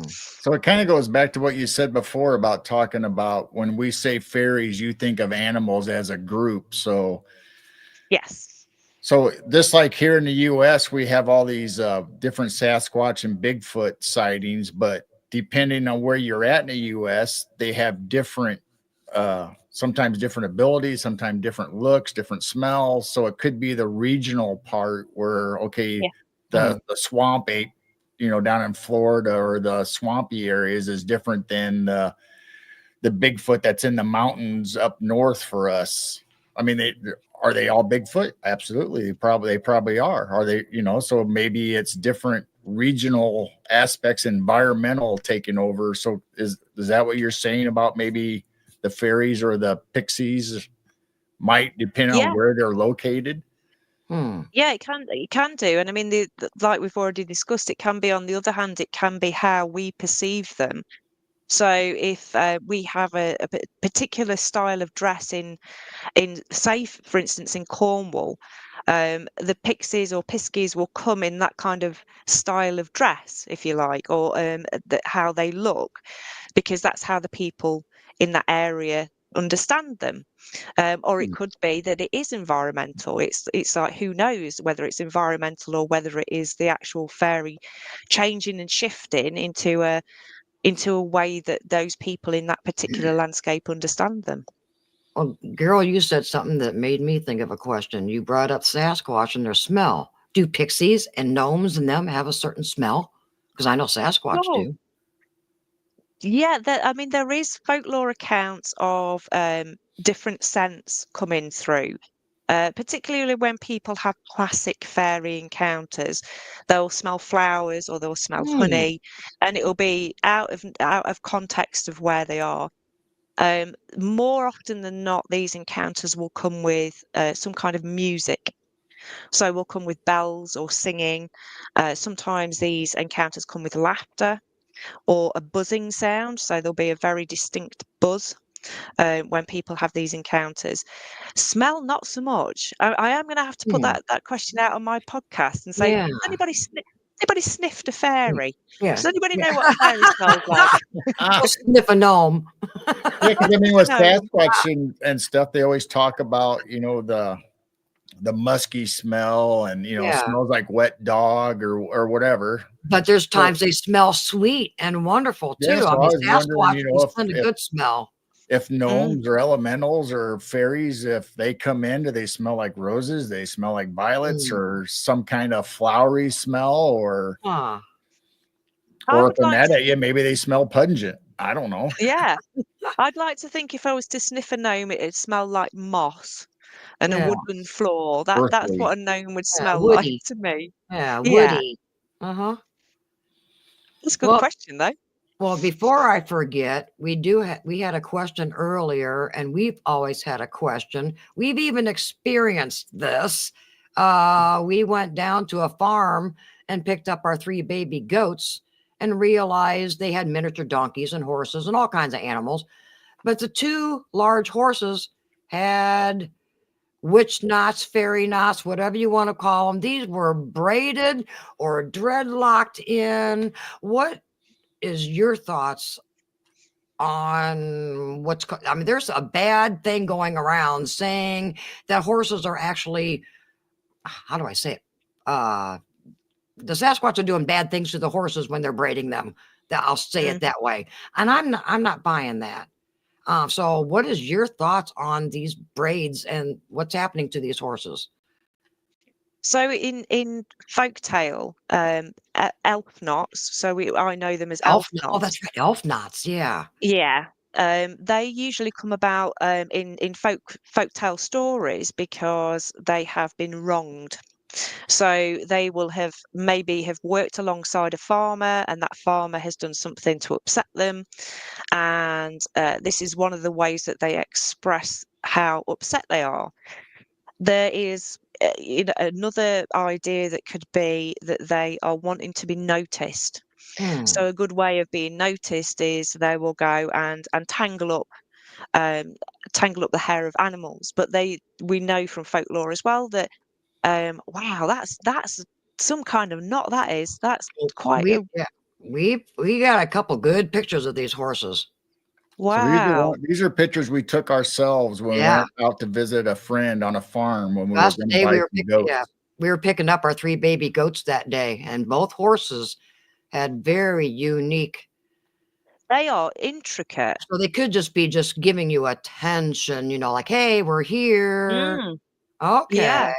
So it kind of goes back to what you said before about talking about when we say fairies, you think of animals as a group. So yes. So just like here in the U.S., we have all these different Sasquatch and Bigfoot sightings, but depending on where you're at in the U.S., they have different, sometimes different abilities, sometimes different looks, different smells. So it could be the regional part where, okay, the swamp ape, you know, down in Florida or the swampy areas is different than the Bigfoot that's in the mountains up north for us. I mean, are they all Bigfoot? Absolutely. They probably are. Are they, so maybe it's different regional aspects, environmental taking over. So is that what you're saying about maybe the fairies or the pixies might depend on Yeah. where they're located? Yeah, it can do. And I mean, like we've already discussed, it can be, on the other hand, it can be how we perceive them. So if we have a particular style of dress in say, for instance, in Cornwall, the pixies or piskies will come in that kind of style of dress, if you like, or how they look, because that's how the people in that area understand them. Or it could be that it is environmental. It's like, who knows whether it's environmental or whether it is the actual fairy changing and shifting into a way that those people in that particular landscape understand them. Well, girl, you said something that made me think of a question. You brought up Sasquatch and their smell. Do pixies and gnomes and them have a certain smell? Because I know Sasquatch Oh, do. yeah, I mean, there is folklore accounts of different scents coming through. Particularly when people have classic fairy encounters, they'll smell flowers or they'll smell honey, and it'll be out of context of where they are. More often than not, these encounters will come with some kind of music. So we'll come with bells or singing. Sometimes these encounters come with laughter or a buzzing sound. So there'll be a very distinct buzz when people have these encounters. Smell, not so much. I am going to have to put that question out on my podcast and say, Yeah. anybody sniffed a fairy? Yeah. Does anybody know what a fairy smells like? Go sniff a gnome. Yeah, because I mean, with No. Sasquatch and stuff, they always talk about, the musky smell and, Yeah. smells like wet dog or whatever. But there's times they smell sweet and wonderful too. Yeah, so I I mean, was wondering, Sasquatch can send a good smell. if gnomes or elementals or fairies, if they come in, do they smell like roses? They smell like violets or some kind of flowery smell, or Huh. if they're mad at you, maybe they smell pungent. I don't know. Yeah. I'd like to think if I was to sniff a gnome, it'd smell like moss and a Yeah. woodland floor. That's Earthly. what a gnome would Yeah, smell like woody. to me. Yeah, Yeah. woody. Uh-huh. That's a good question, though. Well, before I forget, we had a question earlier, and we've always had a question. We've even experienced this. We went down to a farm and picked up our 3 baby goats and realized they had miniature donkeys and horses and all kinds of animals. But the 2 large horses had witch knots, fairy knots, whatever you want to call them. These were braided or dreadlocked in. What is your thoughts on I mean, there's a bad thing going around saying that horses are actually, how do I say it? The Sasquatch are doing bad things to the horses when they're braiding them. I'll say it that way. And I'm not buying that. So what is your thoughts on these braids and what's happening to these horses? So in folktale, elf knots. So I know them as Elf elf knots. Oh, knots. that's right. Elf knots. Yeah. Yeah. They usually come about in folktale stories because they have been wronged. So they will have worked alongside a farmer, and that farmer has done something to upset them. And this is one of the ways that they express how upset they are. There is another idea that could be that they are wanting to be noticed. So a good way of being noticed is they will go and tangle up the hair of animals. But we know from folklore as well that wow, that's some kind of knot. That's quite We got a couple good pictures of these horses. wow. So these are pictures we took ourselves when we went out to visit a friend on a farm when we were Last going day to buy some goats. we were picking up our 3 baby goats that day, and both horses had very unique. They are intricate. So they could just be giving you attention, like, hey, we're here. Okay. Yeah.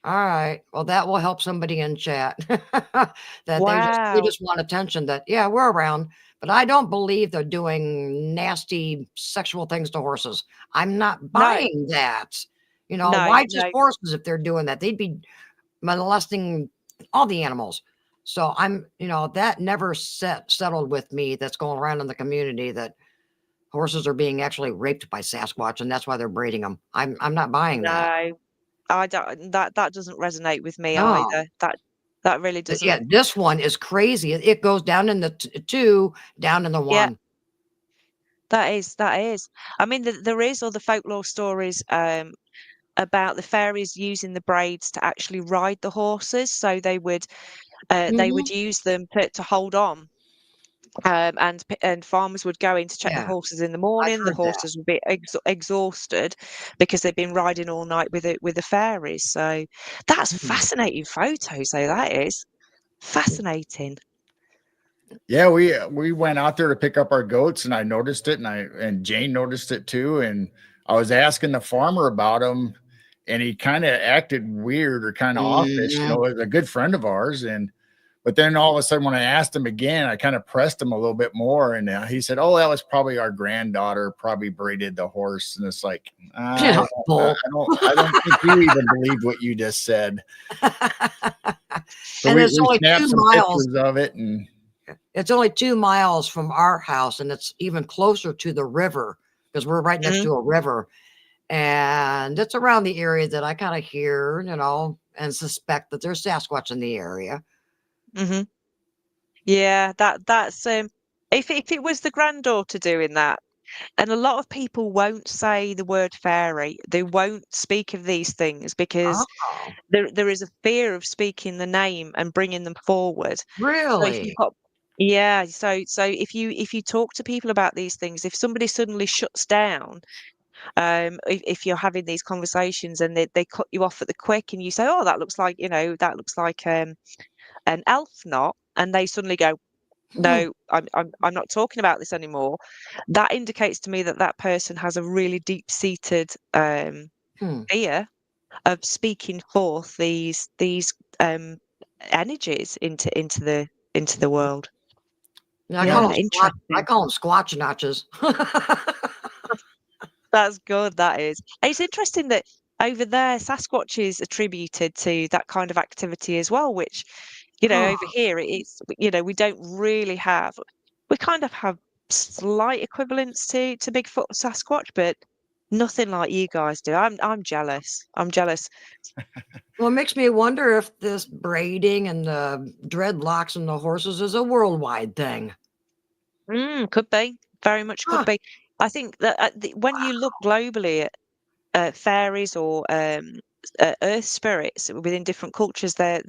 All right. Well, that will help somebody in chat that they Wow. just want attention that, yeah, we're around. But I don't believe they're doing nasty sexual things to horses. I'm not No, buying that. no, Why just no. horses if they're doing that? They'd be molesting all the animals. So that never settled with me. That's going around in the community that horses are being actually raped by Sasquatch, and that's why they're breeding them. I'm not buying that. No, I don't. That doesn't resonate with me No. either. That really But yeah, doesn't. this one is crazy. It goes down in the two, down in the Yeah, one. that is. I mean, there is other folklore stories about the fairies using the braids to actually ride the horses. So they would Mhm. use them to hold on. And farmers would go in to check the Yeah, horses in the I've morning. The heard that. horses would be exhausted because they've been riding all night with the fairies. So that's Mhm. fascinating photos, though. That is fascinating. Yeah, we went out there to pick up our goats, and I noticed it, and Jane noticed it too. And I was asking the farmer about him, and he kind of acted weird or kind of offish. Mhm. As a good friend of ours, but then all of a sudden, when I asked him again, I kind of pressed him a little bit more, and he said, "Oh, that was probably our granddaughter, probably braided the horse." And it's like, Yeah, bull. I don't think you even believed what you just said. So And we it's only snapped 2 some miles. pictures of it, and It's only 2 miles from our house, and it's even closer to the river because we're right next Mm-hmm. to a river. And it's around the area that I kind of hear, and suspect that there's Sasquatch in the area. Mm-hmm. Yeah, that's if it was the granddaughter doing that, and a lot of people won't say the word fairy, they won't speak of these things because Oh, there is a fear of speaking the name and bringing them forward. So if you've really? got yeah, so if you talk to people about these things, if somebody suddenly shuts down, if you're having these conversations and they cut you off at the quick and you say, oh, that looks like, that looks like an elf knot, and they suddenly go, Hmm. no, I'm not talking about this anymore. That indicates to me that that person has a really deep-seated Hmm. fear of speaking forth these energies into the world. Yeah, you know, I Interesting. call them squatch notches. That's good. That is. It's interesting that over there, Sasquatch is attributed to that kind of activity as well, which, Huh. over here, we don't really have. We kind of have slight equivalents to Bigfoot or Sasquatch, but nothing like you guys do. I'm jealous. I'm jealous. Well, it makes me wonder if this braiding and the dreadlocks and the horses is a worldwide thing. Could be. Very much could Huh. be. I think that when you look globally at fairies or earth spirits within different cultures, there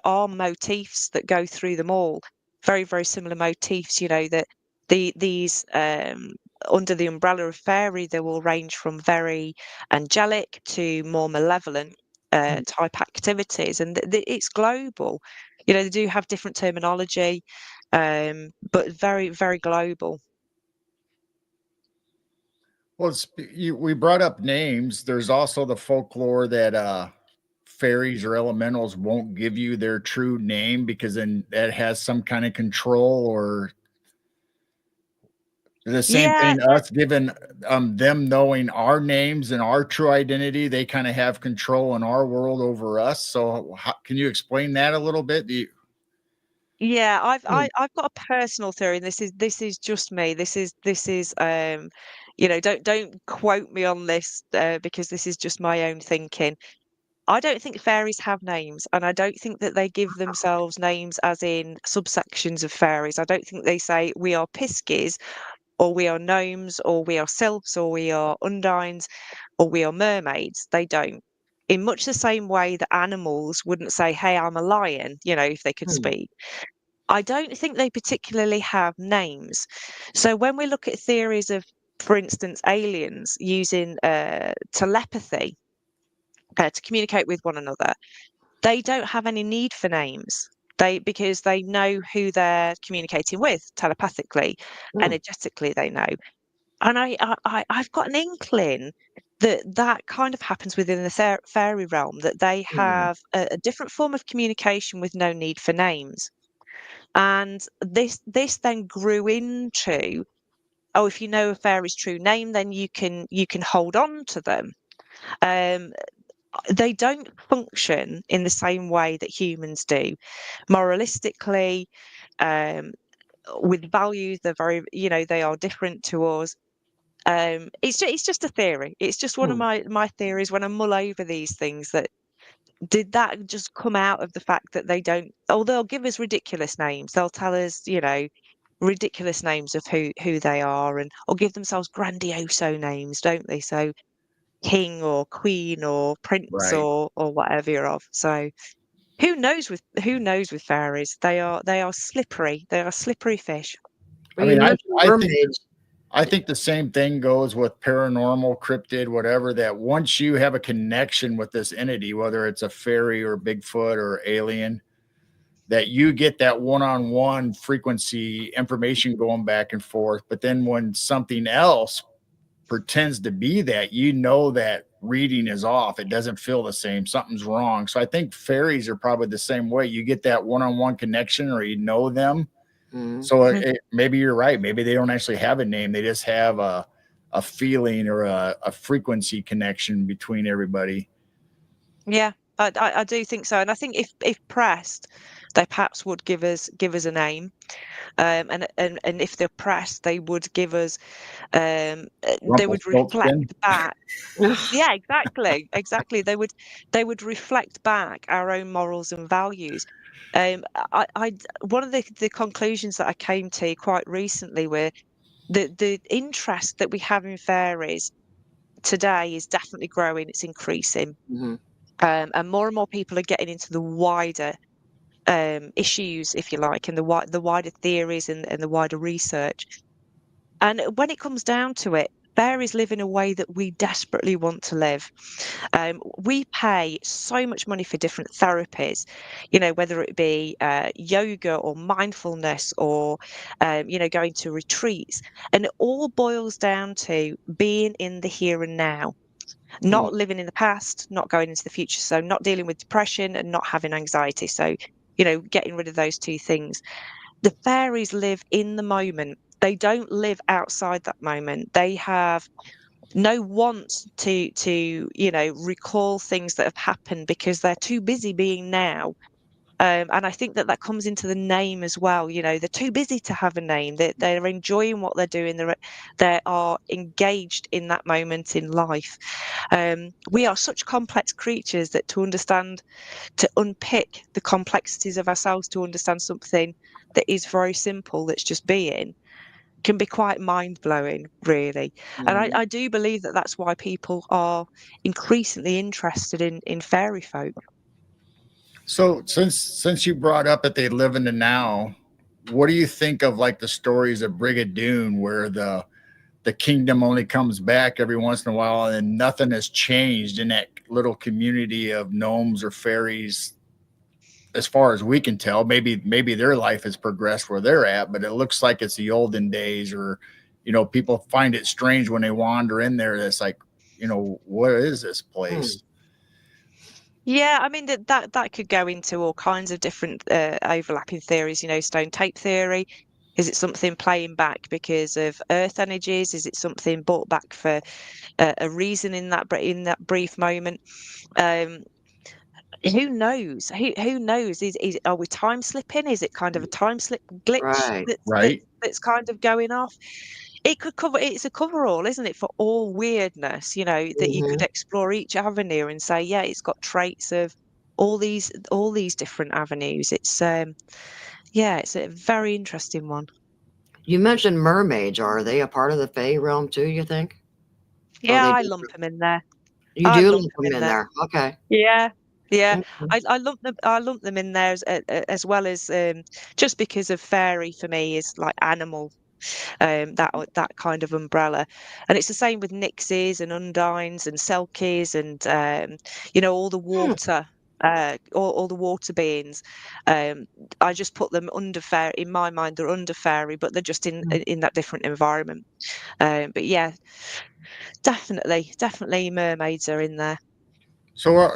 are motifs that go through them all. Very, very similar motifs. That these under the umbrella of fairy, they will range from very angelic to more malevolent Hmm. type activities, and it's global. They do have different terminology, but very, very global. Well, we brought up names. There's also the folklore that fairies or elementals won't give you their true name because then that has some kind of control, or the same Yeah, thing, us giving them knowing our names and our true identity. They kind of have control in our world over us. So can you explain that a little bit? Yeah, Hmm. I've got a personal theory, and this is just me. This is don't quote me on this because this is just my own thinking. I don't think fairies have names, and I don't think that they give themselves names as in subsections of fairies. I don't think they say we are piskies, or we are gnomes, or we are sylphs, or we are undines, or we are mermaids. They don't. In much the same way that animals wouldn't say, "Hey, I'm a lion," if they could Hmm. speak. I don't think they particularly have names. So when we look at theories of, for instance, aliens using telepathy to communicate with one another, they don't have any need for names. Because they know who they're communicating with telepathically, Hmm. energetically, they know. And I've got an inkling that kind of happens within the fairy realm, that they Hmm. have a different form of communication with no need for names. And this then grew into, oh, if you know a fairy's true name, then you can hold on to them. They don't function in the same way that humans do. Moralistically, with values, they're very, they are different to us. It's just a theory. It's just one of my theories when I mull over these things, that did that just come out of the fact that they don't, they'll give us ridiculous names. They'll tell us, ridiculous names of who they are, or give themselves grandioso names, don't they? So king or queen or prince Right. or whatever you're of. So who knows with fairies? They are slippery. They are slippery fish. I Well, you mean, mentioned I think mermaids. I think the same thing goes with paranormal, cryptid, whatever, that once you have a connection with this entity, whether it's a fairy or Bigfoot or alien, that you get that one-on-one frequency information going back and forth. But then when something else pretends to be that, that reading is off. It doesn't feel the same. Something's wrong. So I think fairies are probably the same way. You get that one-on-one connection, or you know them. So maybe you're right. Maybe they don't actually have a name. They just have a feeling or a frequency connection between everybody. Yeah, I do think so, and I think if pressed, they perhaps would give us a name, and if they're pressed, they would give us, they would Rumpelstiltskin. reflect back. Yeah, exactly. They would reflect back our own morals and values. I one of the conclusions that I came to quite recently were the interest that we have in fairies today is definitely growing. It's increasing. And more people are getting into the wider issues, if you like, and the wider theories and the wider research. And when it comes down to it, fairies live in a way that we desperately want to live. We pay so much money for different therapies, whether it be yoga or mindfulness or, going to retreats. And it all boils down to being in the here and now. Not living in the past, not going into the future. So not dealing with depression and not having anxiety. So, getting rid of those two things. The fairies live in the moment. They don't live outside that moment. They have no want to recall things that have happened because they're too busy being now. And I think that comes into the name as well. They're too busy to have a name. They're enjoying what they're doing. They are engaged in that moment in life. We are such complex creatures that to unpick the complexities of ourselves, to understand something that is very simple, that's just being, can be quite mind-blowing, really. And I do believe that that's why people are increasingly interested in fairy folk. So since you brought up that they live in the now, what do you think of like the stories of Brigadoon, where the kingdom only comes back every once in a while and nothing has changed in that little community of gnomes or fairies? As far as we can tell, maybe their life has progressed where they're at, but it looks like it's the olden days. Or people find it strange when they wander in there. It's like, what is this place? Yeah, I mean that could go into all kinds of different overlapping theories. Stone tape theory. Is it something playing back because of earth energies? Is it something brought back for a reason in that brief moment? Who knows? Who knows? Are we time slipping? Is it kind of a time slip glitch Right. that's kind of going off? It could cover. It's a coverall, isn't it, for all weirdness? That you could explore each avenue and say, yeah, it's got traits of all these different avenues. It's it's a very interesting one. You mentioned mermaids. Are they a part of the Fae realm too, you think? Yeah, I lump them in there. You do lump them in there. Okay. Yeah. Yeah, Okay. I lump them. I lump them in there as well as just because of fairy for me is like animal, that kind of umbrella, and it's the same with nixies and undines and selkies and all the water. All the water beings, I just put them under fairy. In my mind, they're under fairy, but they're just in that different environment. But yeah, definitely mermaids are in there. So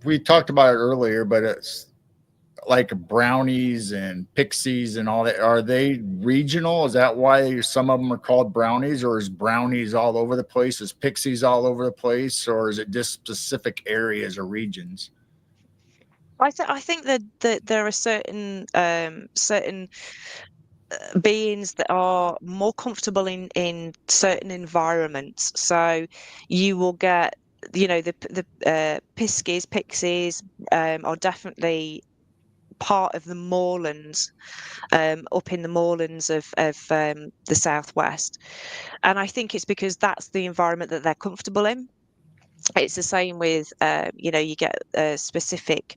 we talked about it earlier, but it's like brownies and pixies and all that? Are they regional? Is that why some of them are called brownies, or is brownies all over the place? Is pixies all over the place, or is it just specific areas or regions? I think that there are certain beings that are more comfortable in certain environments. So you will get, the pixies are definitely part of the moorlands, up in the moorlands of the southwest, and I think it's because that's the environment that they're comfortable in. It's the same with, you get specifics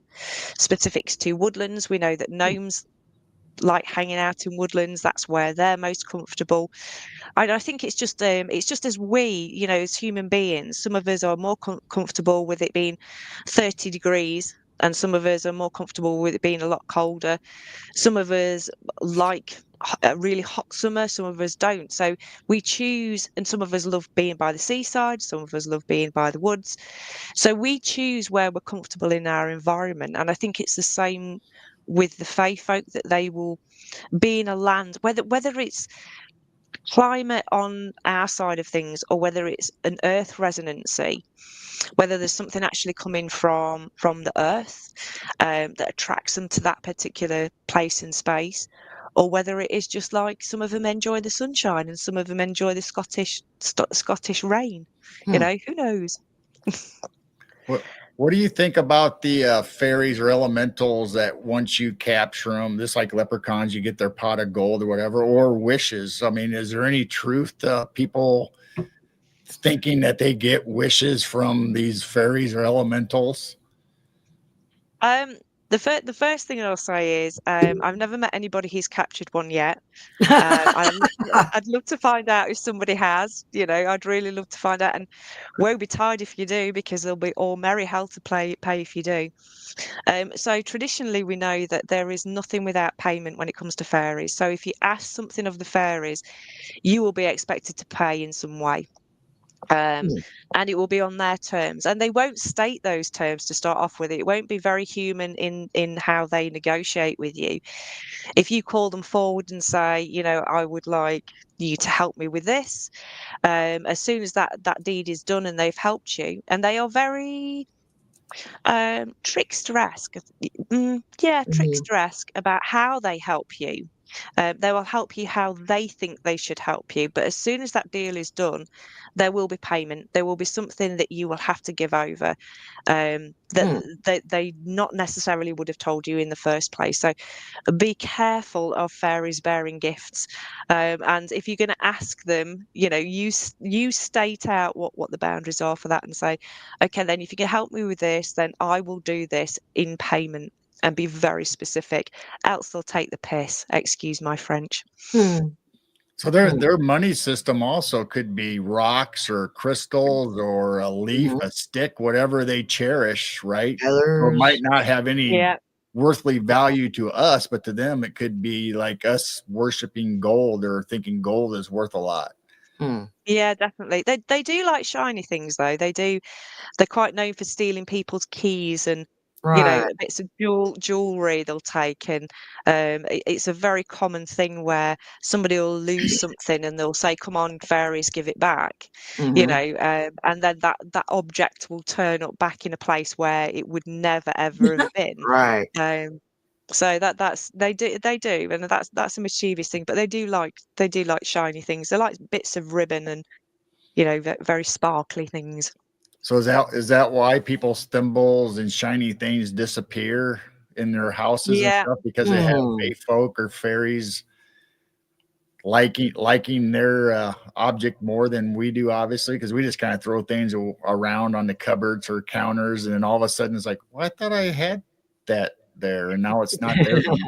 to woodlands. We know that gnomes like hanging out in woodlands. That's where they're most comfortable. I think it's just as we, as human beings, some of us are more comfortable with it being 30 degrees, and some of us are more comfortable with it being a lot colder. Some of us like a really hot summer, some of us don't. So we choose, and some of us love being by the seaside, some of us love being by the woods. So we choose where we're comfortable in our environment. And I think it's the same with the fae folk, that they will be in a land, whether it's climate on our side of things, or whether it's an earth resonancy, whether there's something actually coming from the earth, that attracts them to that particular place in space, or whether it is just like some of them enjoy the sunshine and some of them enjoy the Scottish rain. Who knows? What do you think about the fairies or elementals that once you capture them, just like leprechauns, you get their pot of gold or whatever, or wishes? I mean, is there any truth to people thinking that they get wishes from these fairies or elementals? Um, the first thing I'll say is, I've never met anybody who's captured one yet. I'd love to find out if somebody has. I'd really love to find out, and won't be tired if you do, because there'll be all merry hell to pay if you do. So traditionally, we know that there is nothing without payment when it comes to fairies. So if you ask something of the fairies, you will be expected to pay in some way. And it will be on their terms, and they won't state those terms to start off with. It won't be very human in how they negotiate with you. If you call them forward and say, I would like you to help me with this, as soon as that deed is done and they've helped you, and they are very trickster-esque. Trickster-esque about how they help you. They will help you how they think they should help you. But as soon as that deal is done, there will be payment. There will be something that you will have to give over, that they not necessarily would have told you in the first place. So be careful of fairies bearing gifts. And if you're going to ask them, you state out what the boundaries are for that, and say, okay, then if you can help me with this, then I will do this in payment, and be very specific. Else they'll take the piss. Excuse my French. So their money system also could be rocks or crystals or a leaf, a stick, whatever they cherish, right? So it might not have any worthly value to us, but to them it could be like us worshiping gold or thinking gold is worth a lot. Yeah, definitely. They do like shiny things, though. They do. They're quite known for stealing people's keys and bits of jewelry they'll take. And it's a very common thing where somebody will lose something and they'll say, "Come on, fairies, give it back." And then that object will turn up back in a place where it would never ever have been. So that's they do, and that's a mischievous thing. But they do like shiny things. They like bits of ribbon and very sparkly things. So is that why people's thimbles and shiny things disappear in their houses and stuff, because they have fae folk or fairies liking their object more than we do, obviously, because we just kind of throw things around on the cupboards or counters, and then all of a sudden it's like, well, I thought I had that there, and now it's not there anymore.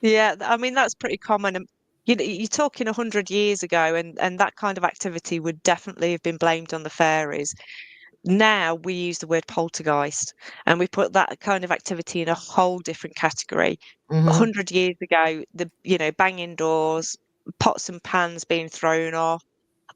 Yeah, I mean that's pretty common. And you're talking 100 years ago, and that kind of activity would definitely have been blamed on the fairies. Now we use the word poltergeist, and we put that kind of activity in a whole different category. 100 years ago, banging doors, pots and pans being thrown off,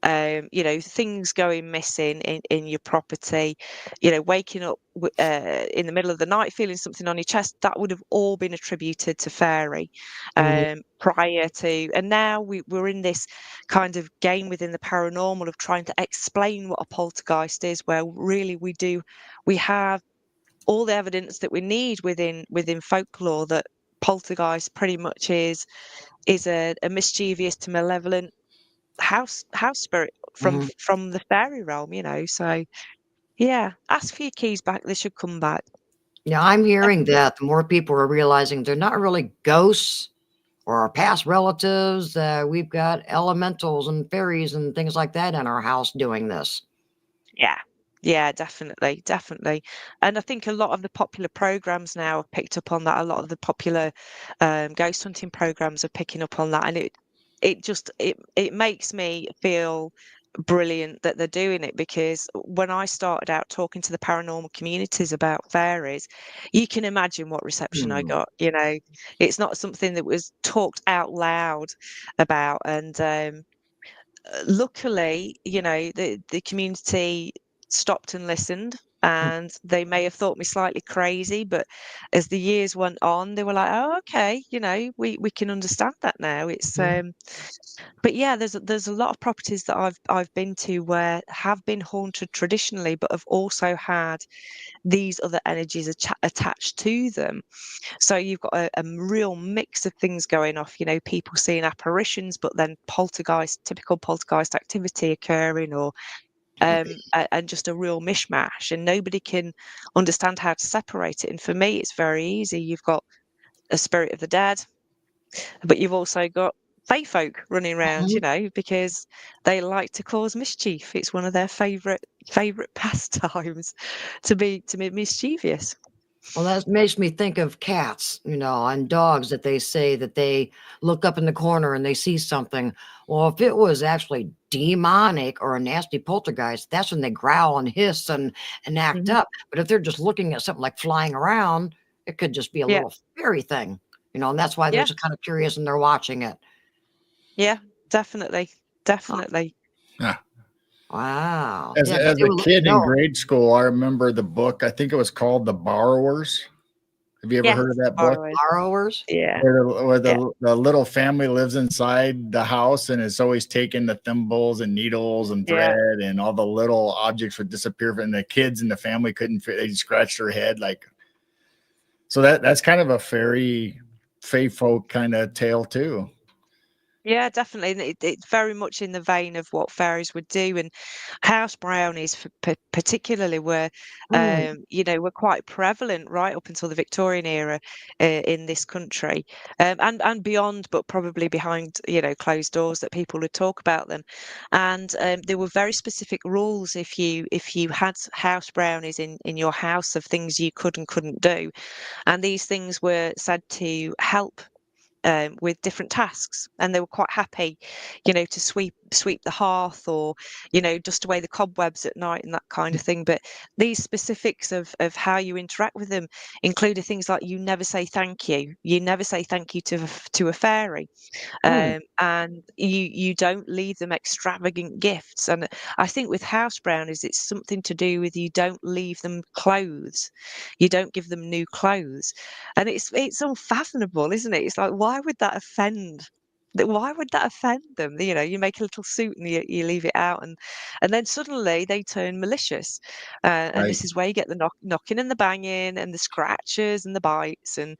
things going missing in your property, waking up in the middle of the night feeling something on your chest, that would have all been attributed to fairy prior to. And now we're in this kind of game within the paranormal of trying to explain what a poltergeist is, where really we have all the evidence that we need within folklore that poltergeist pretty much is a mischievous to malevolent house spirit from the fairy realm, so yeah, ask for your keys back, they should come back. Yeah, I'm hearing that the more people are realizing they're not really ghosts or our past relatives, we've got elementals and fairies and things like that in our house doing this. Yeah, definitely. And I think a lot of the popular programs now have picked up on that. A lot of the popular ghost hunting programs are picking up on that, and it makes me feel brilliant that they're doing it, because when I started out talking to the paranormal communities about fairies, you can imagine what reception I got. It's not something that was talked out loud about, and luckily, the community stopped and listened, and they may have thought me slightly crazy, but as the years went on, they were like, "Oh, okay, we can understand that now." It's but yeah, there's a lot of properties that I've been to where have been haunted traditionally, but have also had these other energies attached to them. So you've got a real mix of things going off, people seeing apparitions, but then typical poltergeist activity occurring, or and just a real mishmash, and nobody can understand how to separate it. And for me, it's very easy. You've got a spirit of the dead, but you've also got fae folk running around, because they like to cause mischief. It's one of their favorite pastimes to be mischievous. Well, that makes me think of cats, and dogs, that they say that they look up in the corner and they see something. Well, if it was actually demonic or a nasty poltergeist, that's when they growl and hiss and act up. But if they're just looking at something like flying around, it could just be a little fairy thing, and that's why they're just kind of curious and they're watching it. Yeah, definitely. Yeah. Wow. As Yeah, a kid in grade school, I remember the book. I think it was called The Borrowers. Have you ever heard of that book? Borrowers? Yeah. Where the little family lives inside the house, and it's always taking the thimbles and needles and thread, and all the little objects would disappear, and the kids in the family couldn't fit. They scratched their head like. So that's kind of a fae folk kind of tale too. Yeah, definitely. And it's very much in the vein of what fairies would do. And house brownies, particularly, were quite prevalent right up until the Victorian era in this country, and beyond, but probably behind closed doors that people would talk about them. And there were very specific rules if you had house brownies in your house, of things you could and couldn't do, and these things were said to help with different tasks, and they were quite happy, to sweep the hearth, or dust away the cobwebs at night and that kind of thing. But these specifics of how you interact with them included things like you never say thank you to a fairy, and you don't leave them extravagant gifts. And I think with house brownies, it's something to do with you don't leave them clothes, you don't give them new clothes, and it's unfathomable, isn't it? It's like, why would that offend? Why would that offend them? You make a little suit and you leave it out, and then suddenly they turn malicious, and this is where you get the knocking and the banging and the scratches and the bites and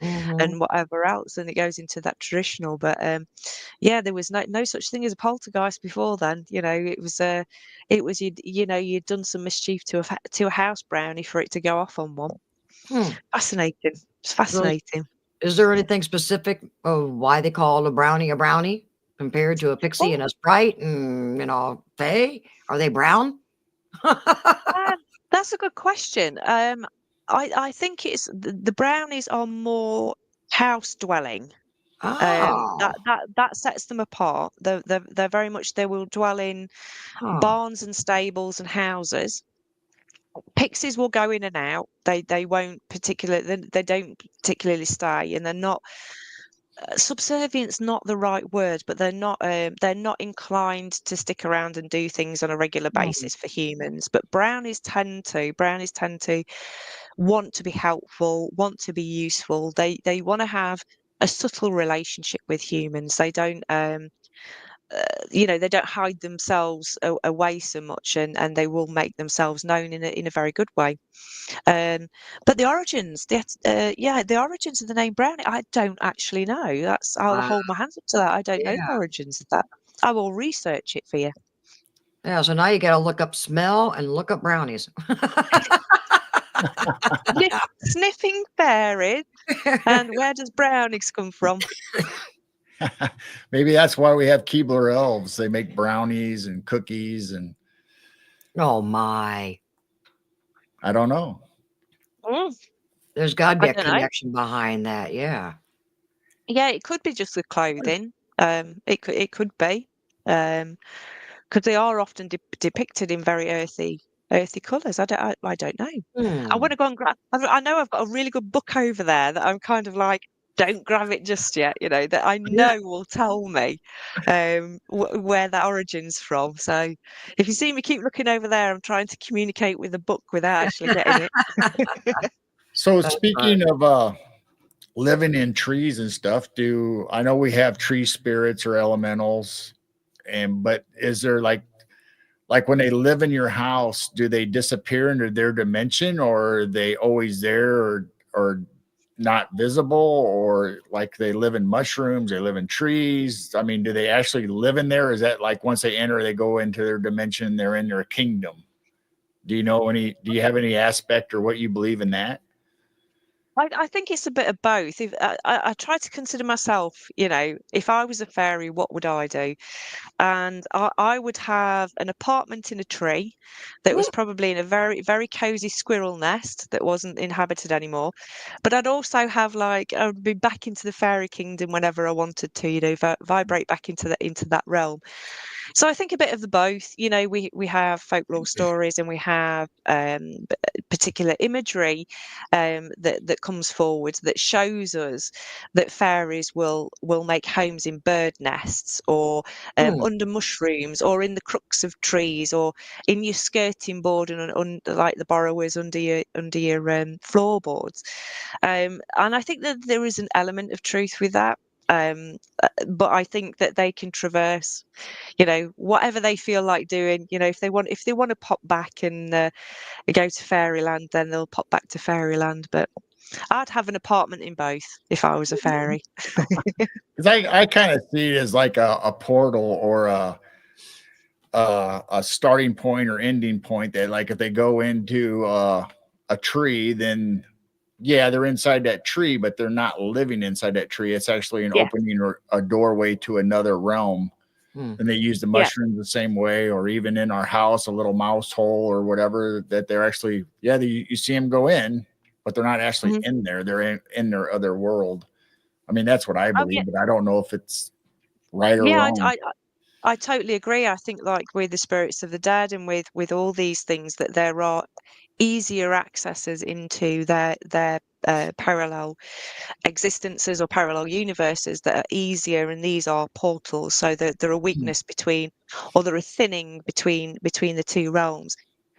whatever else, and it goes into that traditional. But yeah, there was no such thing as a poltergeist before then. It was you'd done some mischief to a house brownie for it to go off on one. Fascinating. It's fascinating. Is there anything specific of why they call a brownie compared to a pixie and a sprite and fae? Are they brown? That's a good question. I think it's the brownies are more house dwelling. That sets them apart. They're very much, they will dwell in barns and stables and houses. Pixies will go in and out. They won't particularly. They don't particularly stay, and they're not. subservient's not the right word, but they're not inclined to stick around and do things on a regular basis for humans. But brownies tend to want to be helpful, want to be useful. They want to have a subtle relationship with humans. They don't they don't hide themselves away so much, and they will make themselves known in a very good way. But the origins, the origins of the name Brownie, I don't actually know. I'll Wow. hold my hands up to that. I don't know Yeah. the origins of that. I will research it for you. Yeah. So now you got to look up smell and look up brownies. Sniffing fairies, and where does brownies come from? Maybe that's why we have Keebler elves. They make brownies and cookies, and Oh my. I don't know. Mm, There's got to be I a don't know. connection behind that. Yeah. Yeah, it could be just the clothing. It could be. Because they are often depicted in very earthy colours. I don't know. I want to go and grab. I know I've got a really good book over there that I'm kind of like, don't grab it just yet. That I know will tell me where that origin's from. So if you see me keep looking over there, I'm trying to communicate with the book without actually getting it. So That's speaking of living in trees and stuff, I know we have tree spirits or elementals, but is there like when they live in your house, do they disappear into their dimension, or are they always there, or not visible, or like they live in mushrooms, they live in trees? I mean, do they actually live in there? Is that like once they enter, they go into their dimension, they're in their kingdom? Do you have any aspect or what you believe in that? I think it's a bit of both. If I try to consider myself, if I was a fairy, what would I do? And I would have an apartment in a tree that was probably in a very, very cozy squirrel nest that wasn't inhabited anymore. But I'd also have I would be back into the fairy kingdom whenever I wanted to, vibrate back into that realm. So I think a bit of the both. We have folklore stories, and we have particular imagery that comes forward that shows us that fairies will make homes in bird nests, or under mushrooms, or in the crooks of trees, or in your skirting board, and like the borrowers under your floorboards. And I think that there is an element of truth with that. But I think that they can traverse, whatever they feel like doing. If they want to pop back and go to fairyland, then they'll pop back to fairyland. But I'd have an apartment in both if I was a fairy. Because I kind of see it as like a portal, or a starting point or ending point, that like if they go into a tree, then yeah, they're inside that tree, but they're not living inside that tree. It's actually an Yeah. opening or a doorway to another realm. And they use the Yeah. mushrooms the same way, or even in our house, a little mouse hole or whatever, that they're actually, you see them go in, but they're not actually in there. They're in their other world. I mean, that's what I Oh, yeah. believe, but I don't know if it's right or Yeah, wrong. I totally agree. I think like with the spirits of the dead, and with all these things, that there are easier accesses into their parallel existences or parallel universes that are easier, and these are portals. So that there are weakness between, or there are thinning between the two realms.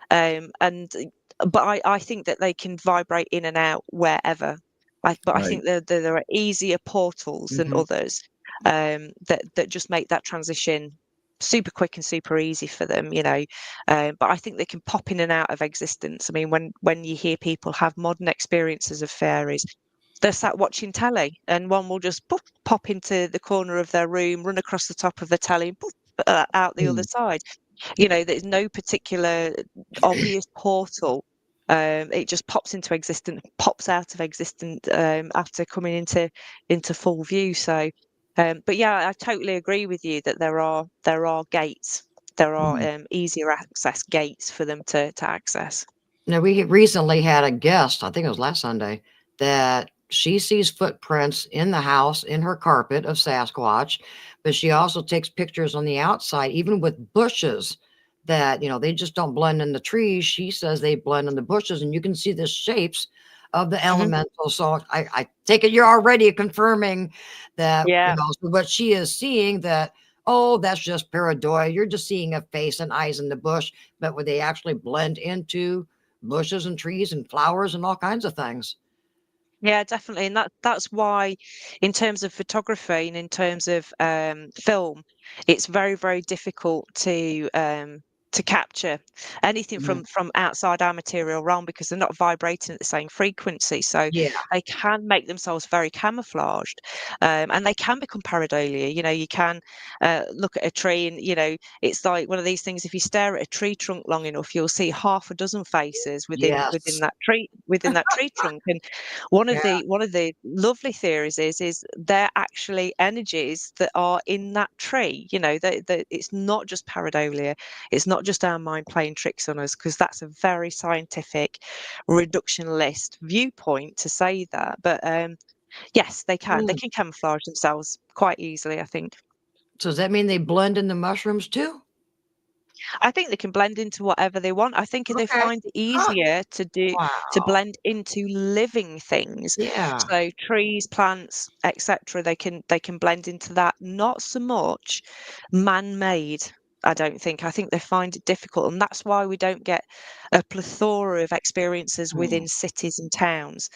But I think that they can vibrate in and out wherever. I Right. think that there are easier portals than others, that just make that transition super quick and super easy for them. But I think they can pop in and out of existence. I mean, when you hear people have modern experiences of fairies, they're sat watching telly, and one will just pop into the corner of their room, run across the top of the telly, and out the other side. There's no particular obvious portal. It just pops into existence, pops out of existence after coming into full view. So, but yeah, I totally agree with you that there are gates, there are easier access gates for them to access. Now, we recently had a guest, I think it was last Sunday, that she sees footprints in the house, in her carpet, of Sasquatch, but she also takes pictures on the outside, even with bushes that, they just don't blend in the trees. She says they blend in the bushes, and you can see the shapes of the elemental. So I take it you're already confirming that, Yeah. so what she is seeing that, oh, that's just pareidolia. You're just seeing a face and eyes in the bush, but would they actually blend into bushes and trees and flowers and all kinds of things? Yeah, definitely. And that's why, in terms of photography and in terms of film, it's very, very difficult to capture anything Mhm. from outside our material realm because they're not vibrating at the same frequency. So Yeah. they can make themselves very camouflaged, and they can become pareidolia. You can look at a tree, and it's like one of these things. If you stare at a tree trunk long enough, you'll see half a dozen faces within Yes. that tree trunk. And one of Yeah. the lovely theories is they're actually energies that are in that tree. That it's not just pareidolia, it's not just our mind playing tricks on us, because that's a very scientific reductionist viewpoint to say that. But yes, they can Mm. camouflage themselves quite easily, I think. So does that mean they blend in the mushrooms too? I think they can blend into whatever they want. I think they Okay. find it Huh. easier to Wow. blend into living things. Yeah. So trees, plants, etc. They can blend into that. Not so much man-made. I don't think. I think they find it difficult, and that's why we don't get a plethora of experiences Mm. within cities and towns.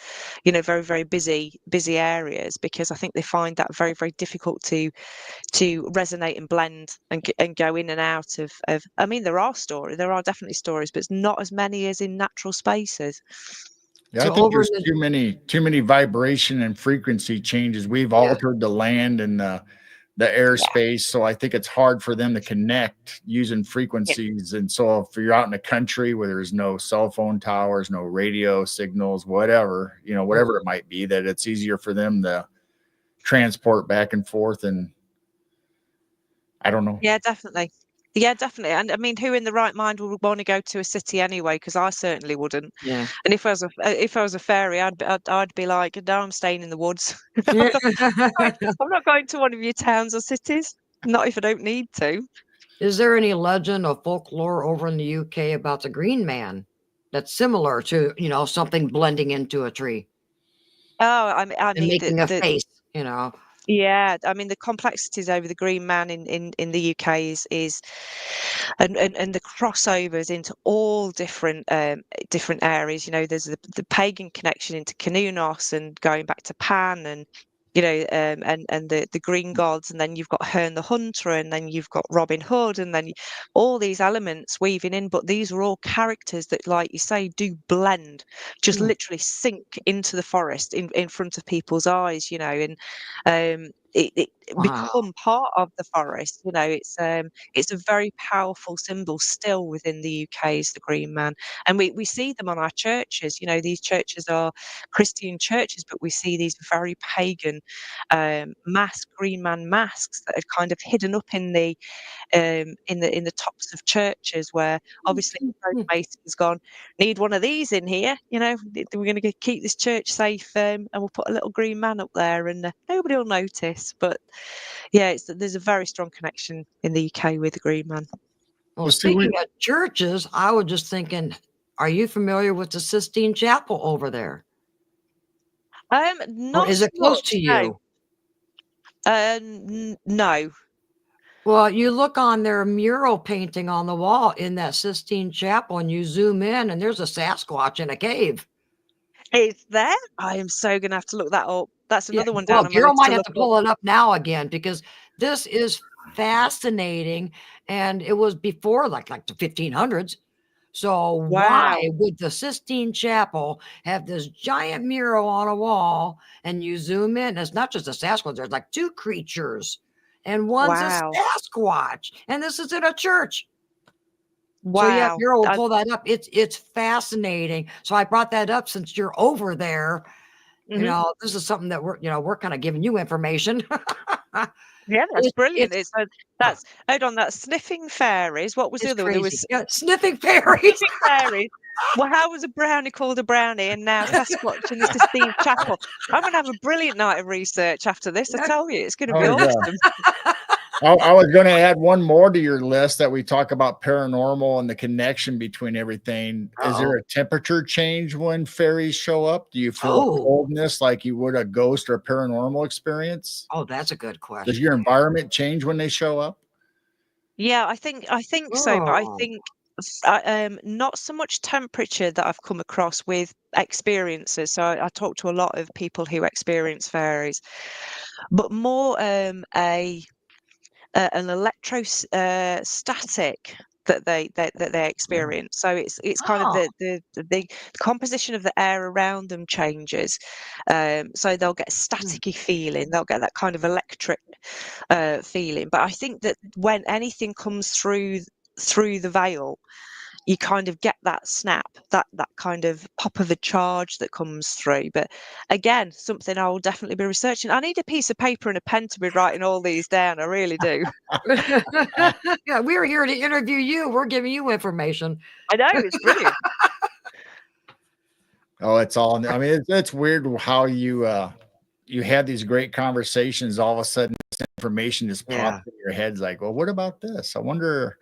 Very, very busy areas, because I think they find that very, very difficult to resonate and blend and go in and out of. I mean, there are definitely stories, but it's not as many as in natural spaces. Yeah, I So think over there's in the too many vibration and frequency changes. We've yeah. altered the land and the Yeah. airspace, so I think it's hard for them to connect using Yeah. frequencies. And so if you're out in the country where there's no cell phone towers, no radio signals, whatever, whatever it might be, that it's easier for them to transport back and forth. And I don't know. Yeah, definitely. Yeah, definitely. And I mean, who in the right mind would want to go to a city anyway? Because I certainly wouldn't. Yeah. And if I was a fairy, I'd be like, no, I'm staying in the woods. Yeah. I'm not going to one of your towns or cities. Not if I don't need to. Is there any legend or folklore over in the UK about the Green Man that's similar to, something blending into a tree Oh, I and mean making a face? Yeah, I mean the complexities over the Green Man in the UK is and the crossovers into all different areas. There's the pagan connection into Cernunnos and going back to Pan, and and the Green gods, and then you've got Herne the Hunter, and then you've got Robin Hood, and then all these elements weaving in. But these are all characters that, like you say, do blend, just Mm. literally sink into the forest in front of people's eyes. And it Wow. become part of the forest. It's a very powerful symbol still within the UK, is the Green Man, and we see them on our churches. These churches are Christian churches, but we see these very pagan Green Man masks that are kind of hidden up in the tops of churches, where obviously the Mason's gone, need one of these in here. We're going to keep this church safe, and we'll put a little Green Man up there, and nobody will notice. But yeah, there's a very strong connection in the UK with the Green Man. Well, Well, see, speaking of churches, I was just thinking, are you familiar with the Sistine Chapel over there? Or Not is so it close much, to no. you? No. Well, you look on their mural painting on the wall in that Sistine Chapel and you zoom in and there's a Sasquatch in a cave. It's there? I am so gonna have to look that up. That's Yeah, another one down well, on my Daryl list might to have look to up. pull it up now again because this is fascinating, and it was before like the 1500s. So why Wow. would the Sistine Chapel have this giant mural on a wall and you zoom in? It's not just a Sasquatch, there's like two creatures, and one's a Wow. Sasquatch, and this is in a church. So yeah, Wow. Daryl will pull that up. It's fascinating. So I brought that up since you're over there. Mhm. This is something that we're kind of giving you information. Yeah, that's brilliant. It's That's hold on, that's sniffing fairies. What was the it's other one? There crazy. was Yeah, sniffing fairies. sniffing fairies. Well, how was a brownie called a brownie, and now Sasquatch in the Sistine Chapel? I'm gonna have a brilliant night of research after this. I tell you, it's gonna be oh yeah, awesome. I was going to add one more to your list that we talk about paranormal and the connection between everything. Is there Uh-oh. a temperature change when fairies show up? Do you feel a Oh. coldness like you would a ghost or a paranormal experience? Oh, that's a good Does question. your environment change when they show up? Yeah, I think so, but I Oh. think not so much temperature that I've come across with experiences. So I talk to a lot of people who experience fairies, but more an electrostatic that they experience. So it's kind of Oh. the composition of the air around them changes. So they'll get a staticky feeling. They'll get that kind of electric feeling. But I think that when anything comes through the veil, you kind of get that snap, that kind of pop of a charge that comes through. But again, something I will definitely be researching. I need a piece of paper and a pen to be writing all these down. I really do. Yeah, we're here to interview you. We're giving you information. I know, it's brilliant. Oh, it's all. I mean, it's weird how you have these great conversations. All of a sudden, this information just Yeah. pops in your head. Like, well, what about this? I wonder.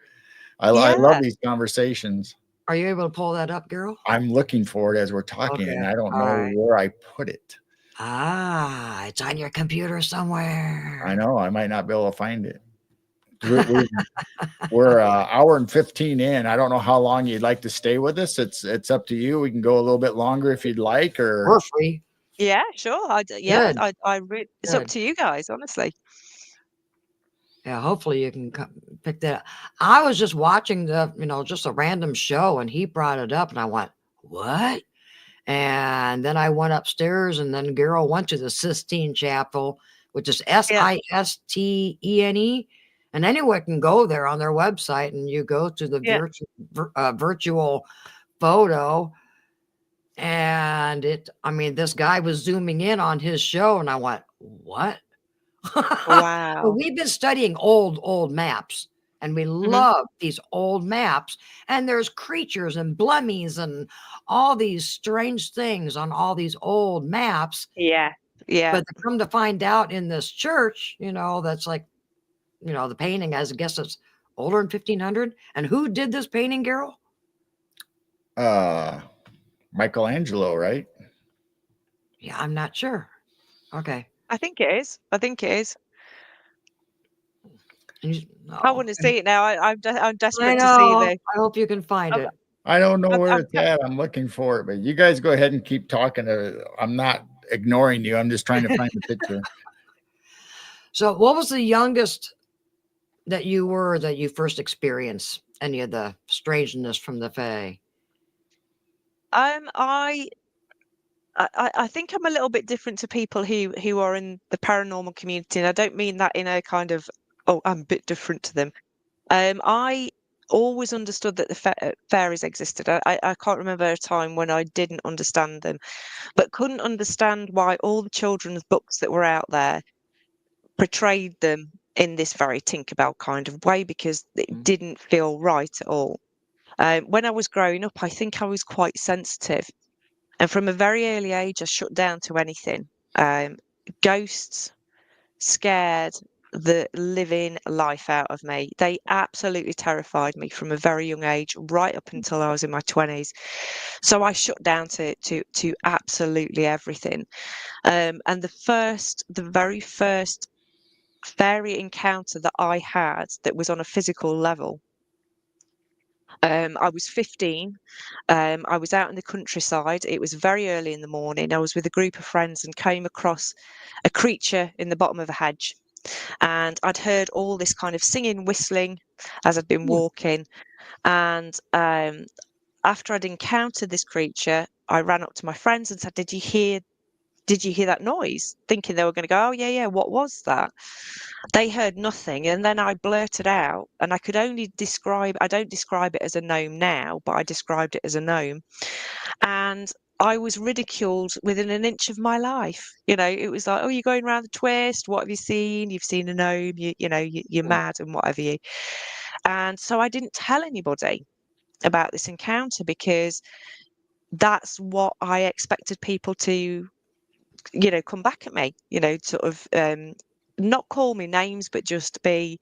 I Yeah. love these conversations. Are you able to pull that up, girl? I'm looking for it as we're talking, and Okay. I don't All know right. where I put it. Ah, it's on your computer somewhere. I know I might not be able to find it. We're hour and 15 in. I don't know how long you'd like to stay with us. It's up to you. We can go a little bit longer if you'd like, or We're free. Yeah, sure. Good. It's up Good. to you guys, honestly. Yeah, hopefully you can pick that up. I was just watching just a random show and he brought it up and I went, what? And then I went upstairs and then Gerald went to the Sistine Chapel, which is Sistene. And anyone can go there on their website and you go to the Yeah. virtual photo. And this guy was zooming in on his show and I went, what? Well, Wow. we've been studying old maps and we love these old maps and there's creatures and blummies and all these strange things on all these old maps. Yeah. Yeah. But to come to find out in this church, that's like, the painting, I guess it's older than 1500. And who did this painting, Gerald? Michelangelo, right? Yeah, I'm not sure. Okay. I think it is. I want to see it now. I'm desperate I to see know. the. I hope you can find it. I don't know where I'm it's at. I'm looking for it, but you guys go ahead and keep talking. I'm not ignoring you. I'm just trying to find the picture. So what was the youngest that you first experienced any of the strangeness from the Fae? I think I'm a little bit different to people who are in the paranormal community, and I don't mean that in a kind of, oh, I'm a bit different to them. I always understood that the fairies existed. I can't remember a time when I didn't understand them, but couldn't understand why all the children's books that were out there portrayed them in this very Tinkerbell kind of way, because it didn't feel right at all. When I was growing up, I think I was quite sensitive. And from a very early age, I shut down to anything. Ghosts scared the living life out of me. They absolutely terrified me from a very young age, right up until I was in my 20s. So I shut down to absolutely everything. And the very first fairy encounter that I had that was on a physical level. I was 15. I was out in the countryside. It was very early in the morning. I was with a group of friends and came across a creature in the bottom of a hedge. And I'd heard all this kind of singing, whistling as I'd been walking. And after I'd encountered this creature, I ran up to my friends and said, Did you hear that noise? Thinking they were going to go, oh, yeah, what was that? They heard nothing. And then I blurted out, and I don't describe it as a gnome now, but I described it as a gnome. And I was ridiculed within an inch of my life. It was like, oh, you're going around the twist. What have you seen? You've seen a gnome. You're mad and whatever you. And so I didn't tell anybody about this encounter because that's what I expected people to come back at me, sort of not call me names, but just be,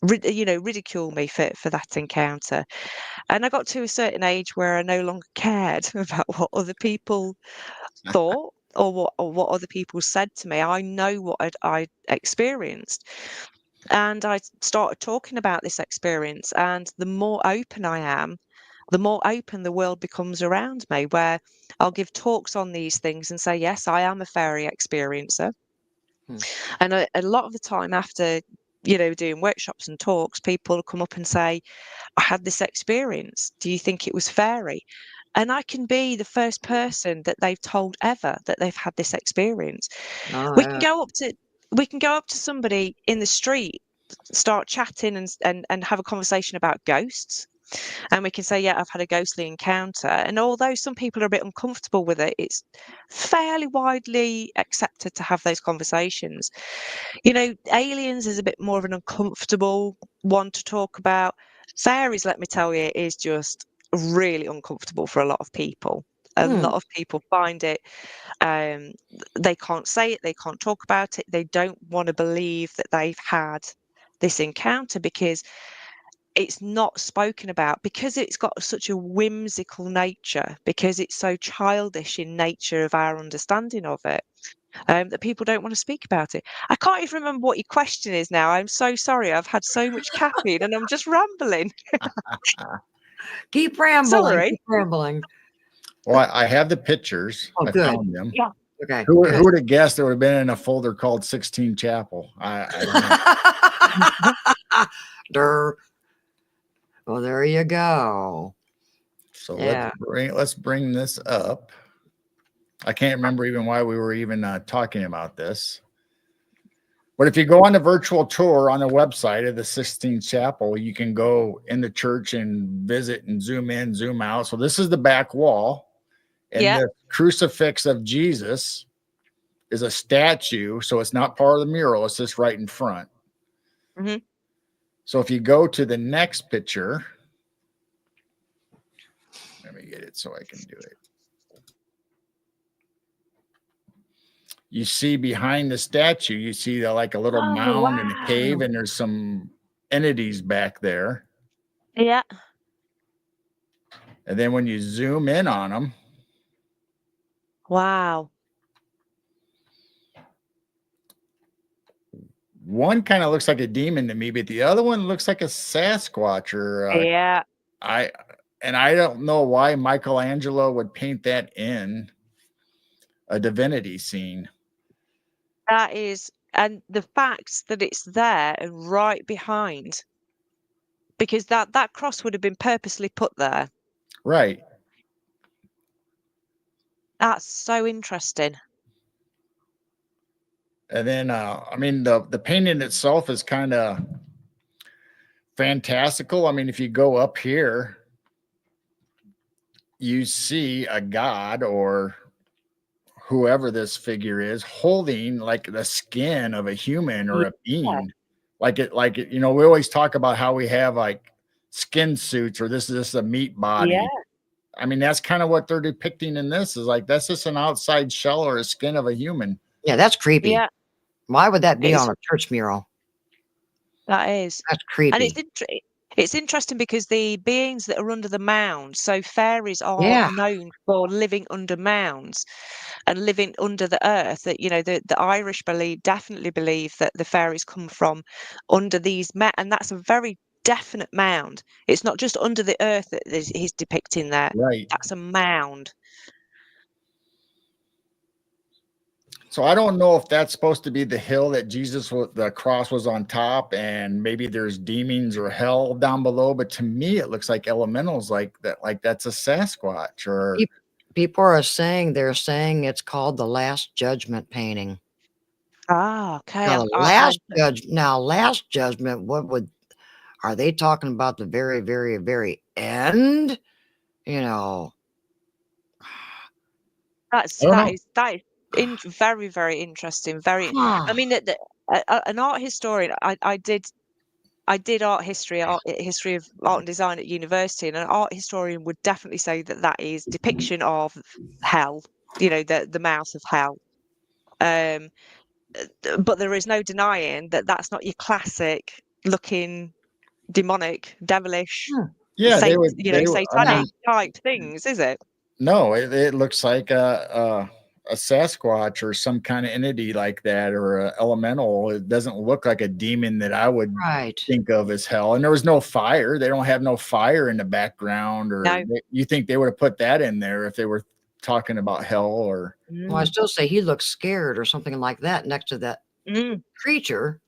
ridicule me for that encounter. And I got to a certain age where I no longer cared about what other people thought or what other people said to me. I know what I experienced. And I started talking about this experience. And the more open I am, the more open the world becomes around me, where I'll give talks on these things and say, yes, I am a fairy experiencer. And a lot of the time after, doing workshops and talks, people will come up and say, I had this experience. Do you think it was fairy? And I can be the first person that they've told ever that they've had this experience. Oh, We yeah. can go up to somebody in the street, start chatting and have a conversation about ghosts. And we can say, yeah, I've had a ghostly encounter. And although some people are a bit uncomfortable with it, it's fairly widely accepted to have those conversations. Aliens is a bit more of an uncomfortable one to talk about. Fairies, let me tell you, is just really uncomfortable for a lot of people. A lot of people find it, they can't say it, they can't talk about it, they don't want to believe that they've had this encounter because it's not spoken about, because it's got such a whimsical nature, because it's so childish in nature of our understanding of it, that people don't want to speak about it. I can't even remember what your question is now. I'm so sorry. I've had so much caffeine and I'm just rambling. Keep rambling. Sorry. Keep rambling. Well, I have the pictures. Oh, I good. found them. Yeah. Okay. Who would have guessed it would have been in a folder called Sistine Chapel? I don't know. Durr. Well, there you go. So Yeah. let's bring this up. I can't remember even why we were even talking about this. But if you go on the virtual tour on the website of the Sistine Chapel, you can go in the church and visit and zoom in, zoom out. So this is the back wall. And Yeah. the crucifix of Jesus is a statue. So it's not part of the mural. It's just right in front. Mm-hmm. So if you go to the next picture, let me get it so I can do it. You see behind the statue, you see like a little mound and a cave, and there's some entities back there. Yeah. And then when you zoom in on them, wow. One kind of looks like a demon to me, but the other one looks like a Sasquatch or Yeah. I don't know why Michelangelo would paint that in a divinity scene. That is, and the fact that it's there and right behind, because that cross would have been purposely put there. Right. That's so interesting. And then I mean the painting itself is kind of fantastical. I mean, if you go up here, you see a god or whoever this figure is holding like the skin of a human or a being. Like it, we always talk about how we have like skin suits or this is just a meat body. Yeah. I mean, that's kind of what they're depicting in this is like, that's just an outside shell or a skin of a human. Yeah, that's creepy. Yeah. Why would that be on a church mural? That is. That's creepy. And it's interesting because the beings that are under the mound, so fairies are known for living under mounds and living under the earth. That the Irish definitely believe that the fairies come from under these and that's a very definite mound. It's not just under the earth that he's depicting there. Right. That's a mound. So I don't know if that's supposed to be the hill that the cross was on top, and maybe there's demons or hell down below. But to me, it looks like elementals like that. Like that's a Sasquatch or. People are saying it's called the Last Judgment painting. Ah, okay. Now, Last Judgment. Are they talking about the very, very, very end? That is very, very interesting. I mean, an art historian. I did art history of art and design at university, and an art historian would definitely say that is depiction of hell. The mouth of hell. but there is no denying that that's not your classic looking demonic, devilish, Yeah, they would. I satanic mean, type things, is it? no, it looks like a Sasquatch or some kind of entity like that, or a elemental. It doesn't look like a demon that I would Right. think of as hell. And there was no fire. They don't have no fire in the background, or No. you think they would have put that in there if they were talking about hell or. Well, I still say he looks scared or something like that next to that creature.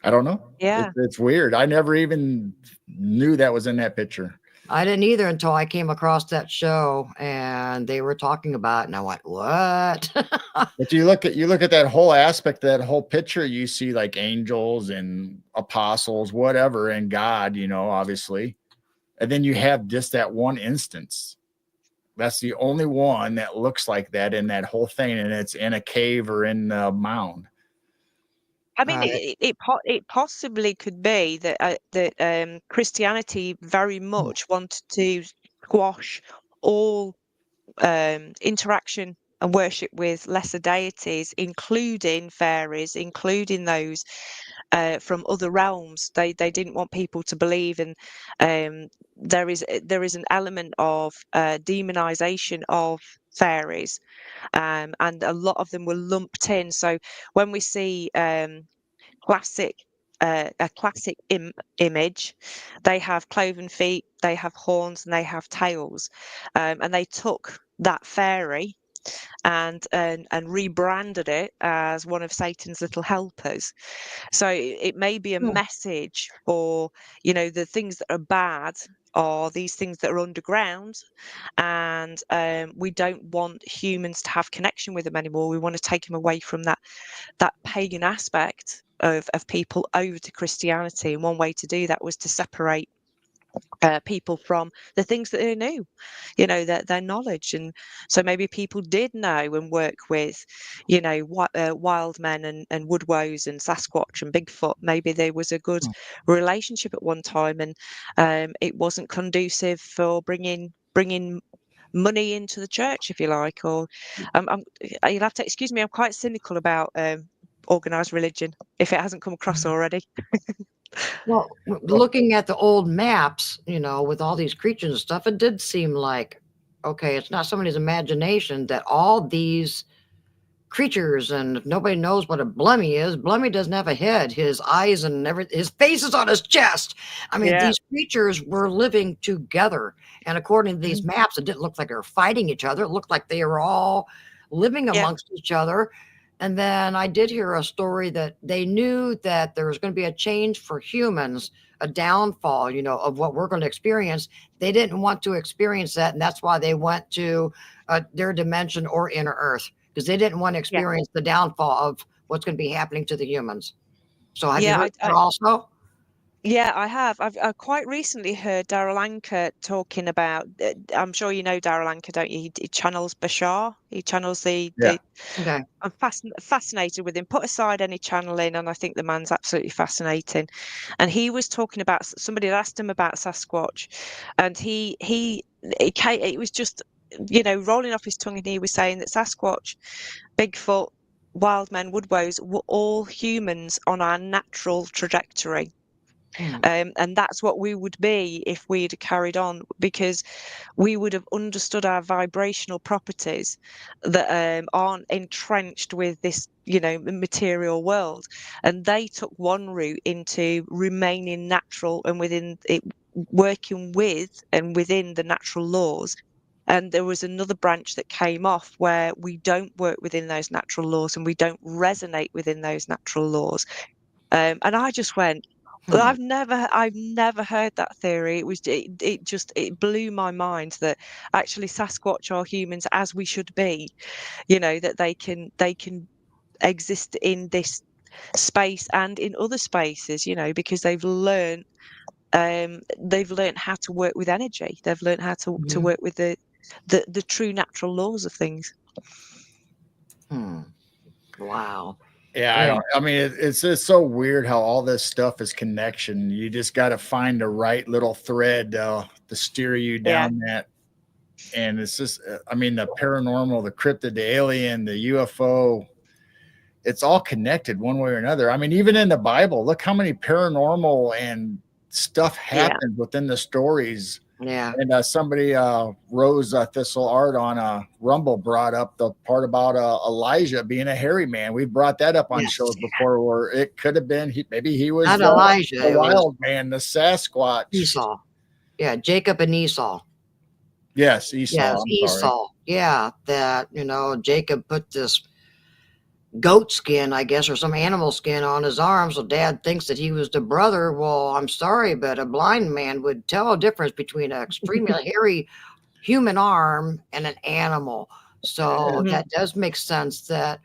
I don't know. Yeah. It's weird. I never even knew that was in that picture. I didn't either until I came across that show and they were talking about it, and I went, "What?" But you look at that whole aspect, that whole picture, you see like angels and apostles, whatever, and God, obviously. And then you have just that one instance. That's the only one that looks like that in that whole thing, and it's in a cave or in a mound. I mean, it possibly could be that Christianity very much wanted to squash all interaction and worship with lesser deities, including fairies, including those from other realms. They didn't want people to believe, and there is an element of demonization of fairies, and a lot of them were lumped in. So when we see a classic image, they have cloven feet, they have horns, and they have tails, and they took that fairy and rebranded it as one of Satan's little helpers. So it may be a message, or the things that are bad are these things that are underground, and we don't want humans to have connection with them anymore. We want to take them away from that pagan aspect of people over to Christianity. And one way to do that was to separate people from the things that they knew, their knowledge. And so maybe people did know and work with, wild men and woodwows and Sasquatch and Bigfoot. Maybe there was a good relationship at one time, and it wasn't conducive for bringing money into the church, if you like. Or you'll have to excuse me, I'm quite cynical about organized religion, if it hasn't come across already. Well, looking at the old maps, with all these creatures and stuff, it did seem like, okay, it's not somebody's imagination that all these creatures, and if nobody knows what a blummy is, blummy doesn't have a head, his eyes and everything, his face is on his chest. I mean, these creatures were living together. And according to these maps, it didn't look like they were fighting each other. It looked like they were all living amongst each other. And then I did hear a story that they knew that there was going to be a change for humans, a downfall, of what we're going to experience. They didn't want to experience that. And that's why they went to their dimension or inner earth, because they didn't want to experience the downfall of what's going to be happening to the humans. So have you heard that also? Yeah, I have. I've quite recently heard Darryl Anka talking about. I'm sure you know Darryl Anka, don't you? He channels Bashar. He channels the. Okay. I'm fascinated with him. Put aside any channeling, and I think the man's absolutely fascinating. And he was talking about, somebody had asked him about Sasquatch, and it was just rolling off his tongue, and he was saying that Sasquatch, Bigfoot, wild men, woodwows were all humans on our natural trajectory. And that's what we would be if we'd carried on, because we would have understood our vibrational properties that aren't entrenched with this, material world. And they took one route into remaining natural and within it, working with and within the natural laws. And there was another branch that came off where we don't work within those natural laws and we don't resonate within those natural laws. And I just went, I've never heard that theory. It blew my mind that actually Sasquatch are humans as we should be, that they can exist in this space and in other spaces, because they've learned how to work with energy. They've learned how to work with the true natural laws of things. Wow. Yeah, I mean, it's just so weird how all this stuff is connection. You just got to find the right little thread to steer you down that. And it's just, I mean, the paranormal, the cryptid, the alien, the UFO, it's all connected one way or another. I mean, even in the Bible, look how many paranormal and stuff happens within the stories. Yeah. And somebody, Rose Thistle Art on Rumble, brought up the part about Elijah being a hairy man. We've brought that up on shows before, where it could have been maybe he was not Elijah, the wild man, the Sasquatch. Esau. Yeah, Jacob and Esau. Yes, Esau. Yes, Esau. Yeah, that, you know, Jacob put this goat skin, I guess, or some animal skin on his arm, so Dad thinks that he was the brother. Well, I'm sorry, but a blind man would tell a difference between an extremely hairy human arm and an animal. So that does make sense. That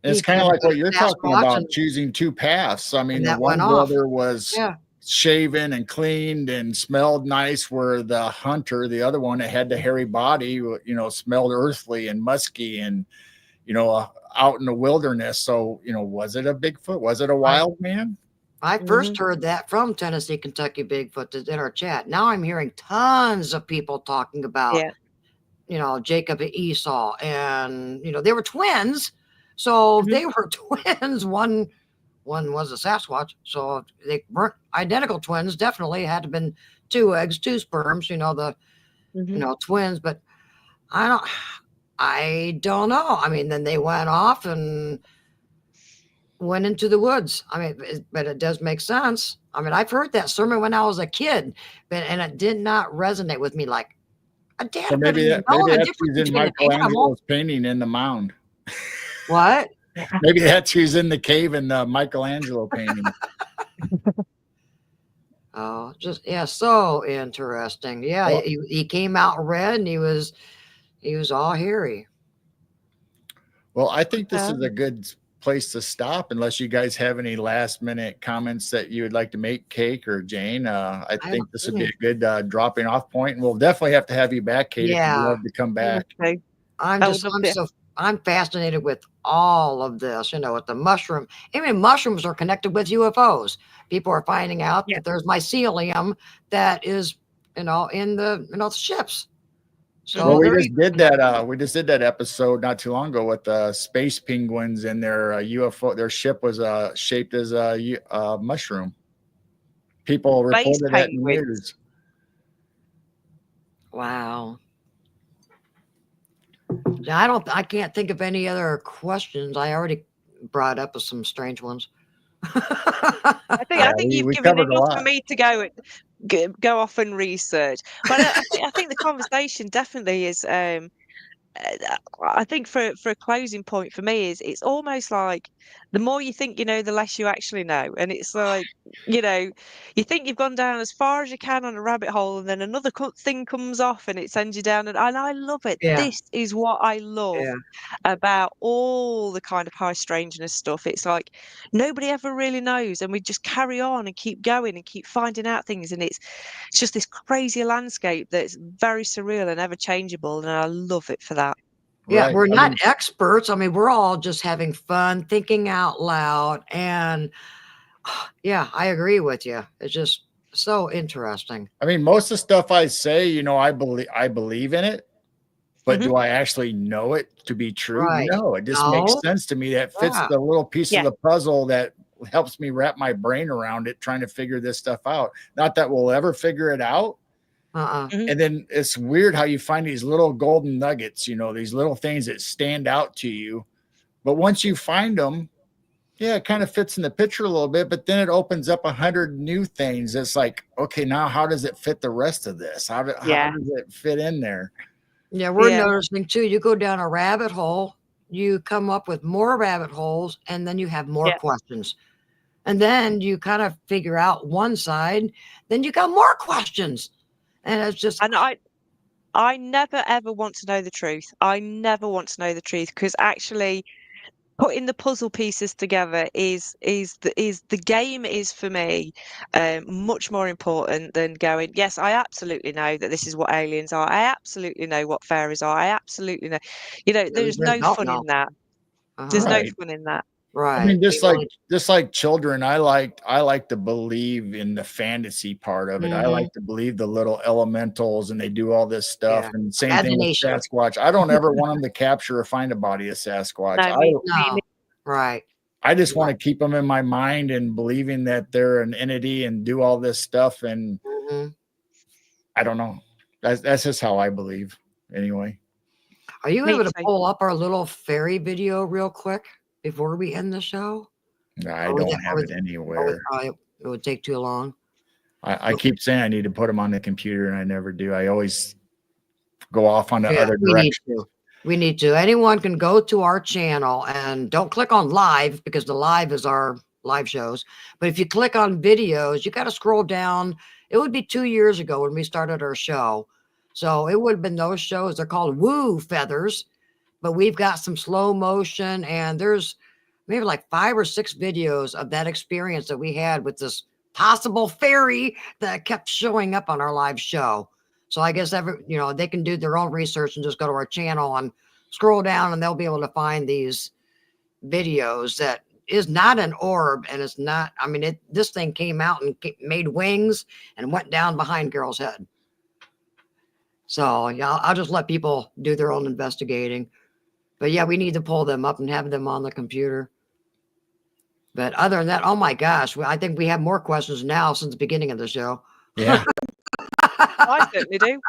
it's kind of like what you're talking about, choosing two paths. I mean, the one brother was shaven and cleaned and smelled nice, where the hunter, the other one that had the hairy body, you know, smelled earthly and musky and, you know, out in the wilderness. So, you know, was it a Bigfoot? Was it a wild man? I first heard that from Tennessee, Kentucky Bigfoot in our chat. Now I'm hearing tons of people talking about, you know, Jacob and Esau, and, you know, they were twins. So if they were twins, one was a Sasquatch. So if they weren't identical twins, definitely had to have been 2 eggs, 2 sperms, you know, the, you know, twins. But I don't know. I mean, then they went off and went into the woods. I mean, but it does make sense. I mean, I've heard that sermon when I was a kid, and it did not resonate with me. Like, Dad, so maybe that's who's in Michelangelo's painting in the mound. What? Maybe that's who's in the cave in the Michelangelo painting. Oh, just so interesting. Yeah, well, he came out red, and he was all hairy. Well, I think this is a good place to stop, unless you guys have any last minute comments that you would like to make, Kate or Jane. I think this would be a good dropping off point, and we'll definitely have to have you back, Kate. Yeah, if you'd love to come back. Okay. I'm fascinated with all of this, you know, with the mushroom. Even mushrooms are connected with UFOs. People are finding out that there's mycelium that is, you know, in the, you know, ships. So well, we just did that. We just did that episode not too long ago with space penguins and their UFO. Their ship was shaped as a mushroom. People reported that in the news. Wow. I can't think of any other questions. I already brought up some strange ones. I think you've given enough for me to go off and research. But I think the conversation definitely is. I think for a closing point for me is it's almost like the more you think you know, the less you actually know. And it's like, you know, you think you've gone down as far as you can on a rabbit hole, and then another thing comes off and it sends you down. And I love it. Yeah. This is what I love about all the kind of high strangeness stuff. It's like nobody ever really knows, and we just carry on and keep going and keep finding out things. And it's just this crazy landscape that's very surreal and ever changeable. And I love it for that. Yeah, right. We're not experts. I mean, we're all just having fun, thinking out loud. And yeah, I agree with you. It's just so interesting. I mean, most of the stuff I say, you know, I believe in it, but do I actually know it to be true? Right. No, it just makes sense to me. That fits the little piece of the puzzle that helps me wrap my brain around it, trying to figure this stuff out. Not that we'll ever figure it out. And then it's weird how you find these little golden nuggets, you know, these little things that stand out to you. But once you find them, it kind of fits in the picture a little bit, but then it opens up 100 new things. It's like, okay, now how does it fit the rest of this? How does it fit in there? Yeah, we're noticing too, you go down a rabbit hole, you come up with more rabbit holes, and then you have more questions. And then you kind of figure out one side, then you got more questions. And it's just, and I never ever want to know the truth. I never want to know the truth, because actually putting the puzzle pieces together is the game is for me much more important than going, yes, I absolutely know that this is what aliens are. I absolutely know what fairies are. I absolutely know. You know, there's no fun in that. There's no fun in that. Right. I mean, just like children, I like to believe in the fantasy part of it. I like to believe the little elementals and they do all this stuff. And same thing with Sasquatch. I don't ever want them to capture or find a body of Sasquatch. Right. I just want to keep them in my mind and believing that they're an entity and do all this stuff. And I don't know. That's just how I believe anyway. Are you Me able to too. pull up our little fairy video real quick before we end the show? I Or would don't that- have or it would- anywhere. it would take too long. I keep saying I need to put them on the computer and I never do. I always go off on the Yeah, other we need direction. to. We need to. Anyone can go to our channel and don't click on live because the live is our live shows. But if you click on videos, you got to scroll down. It would be 2 years ago when we started our show. So it would have been those shows. They're called Woo Feathers, but we've got some slow motion and there's maybe like 5 or 6 videos of that experience that we had with this possible fairy that kept showing up on our live show. So I guess they can do their own research and just go to our channel and scroll down and they'll be able to find these videos that is not an orb and it's not, I mean, this thing came out and made wings and went down behind Carol's head. So yeah, I'll just let people do their own investigating. But yeah, we need to pull them up and have them on the computer. But other than that, oh my gosh, I think we have more questions now since the beginning of the show. Yeah. I certainly do.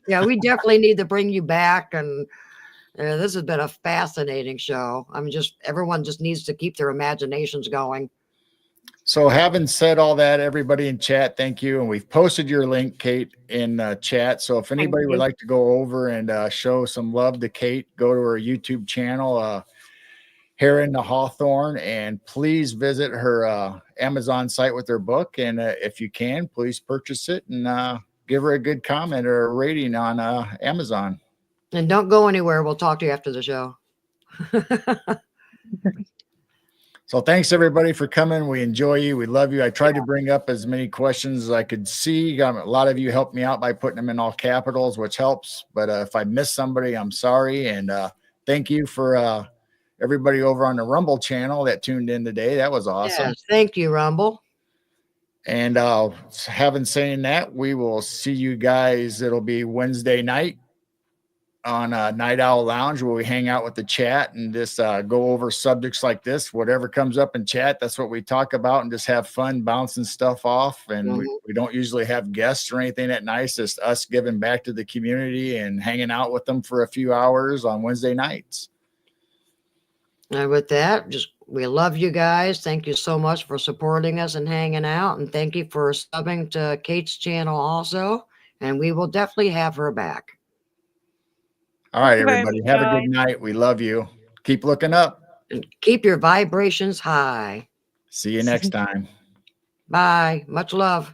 Yeah, we definitely need to bring you back. And this has been a fascinating show. I mean, everyone just needs to keep their imaginations going. So having said all that, everybody in chat, thank you. And we've posted your link, Kate, in chat. So if anybody would like to go over and show some love to Kate, go to her YouTube channel, Hare and the Hawthorn, and please visit her Amazon site with her book. And if you can, please purchase it and give her a good comment or a rating on Amazon. And don't go anywhere. We'll talk to you after the show. So thanks everybody for coming. We enjoy you. We love you. I tried to bring up as many questions as I could see. A lot of you helped me out by putting them in all capitals, which helps. But if I missed somebody, I'm sorry. And thank you for everybody over on the Rumble channel that tuned in today. That was awesome. Yes, thank you, Rumble. And having saying that, we will see you guys. It'll be Wednesday night on Night Owl Lounge, where we hang out with the chat and just go over subjects like this. Whatever comes up in chat, that's what we talk about, and just have fun bouncing stuff off. And we don't usually have guests or anything that nice. Just us giving back to the community and hanging out with them for a few hours on Wednesday nights. And with that, we love you guys. Thank you so much for supporting us and hanging out. And thank you for subbing to Kate's channel also. And we will definitely have her back. All right, everybody. Have a good night. We love you. Keep looking up. And keep your vibrations high. See you next time. Bye. Much love.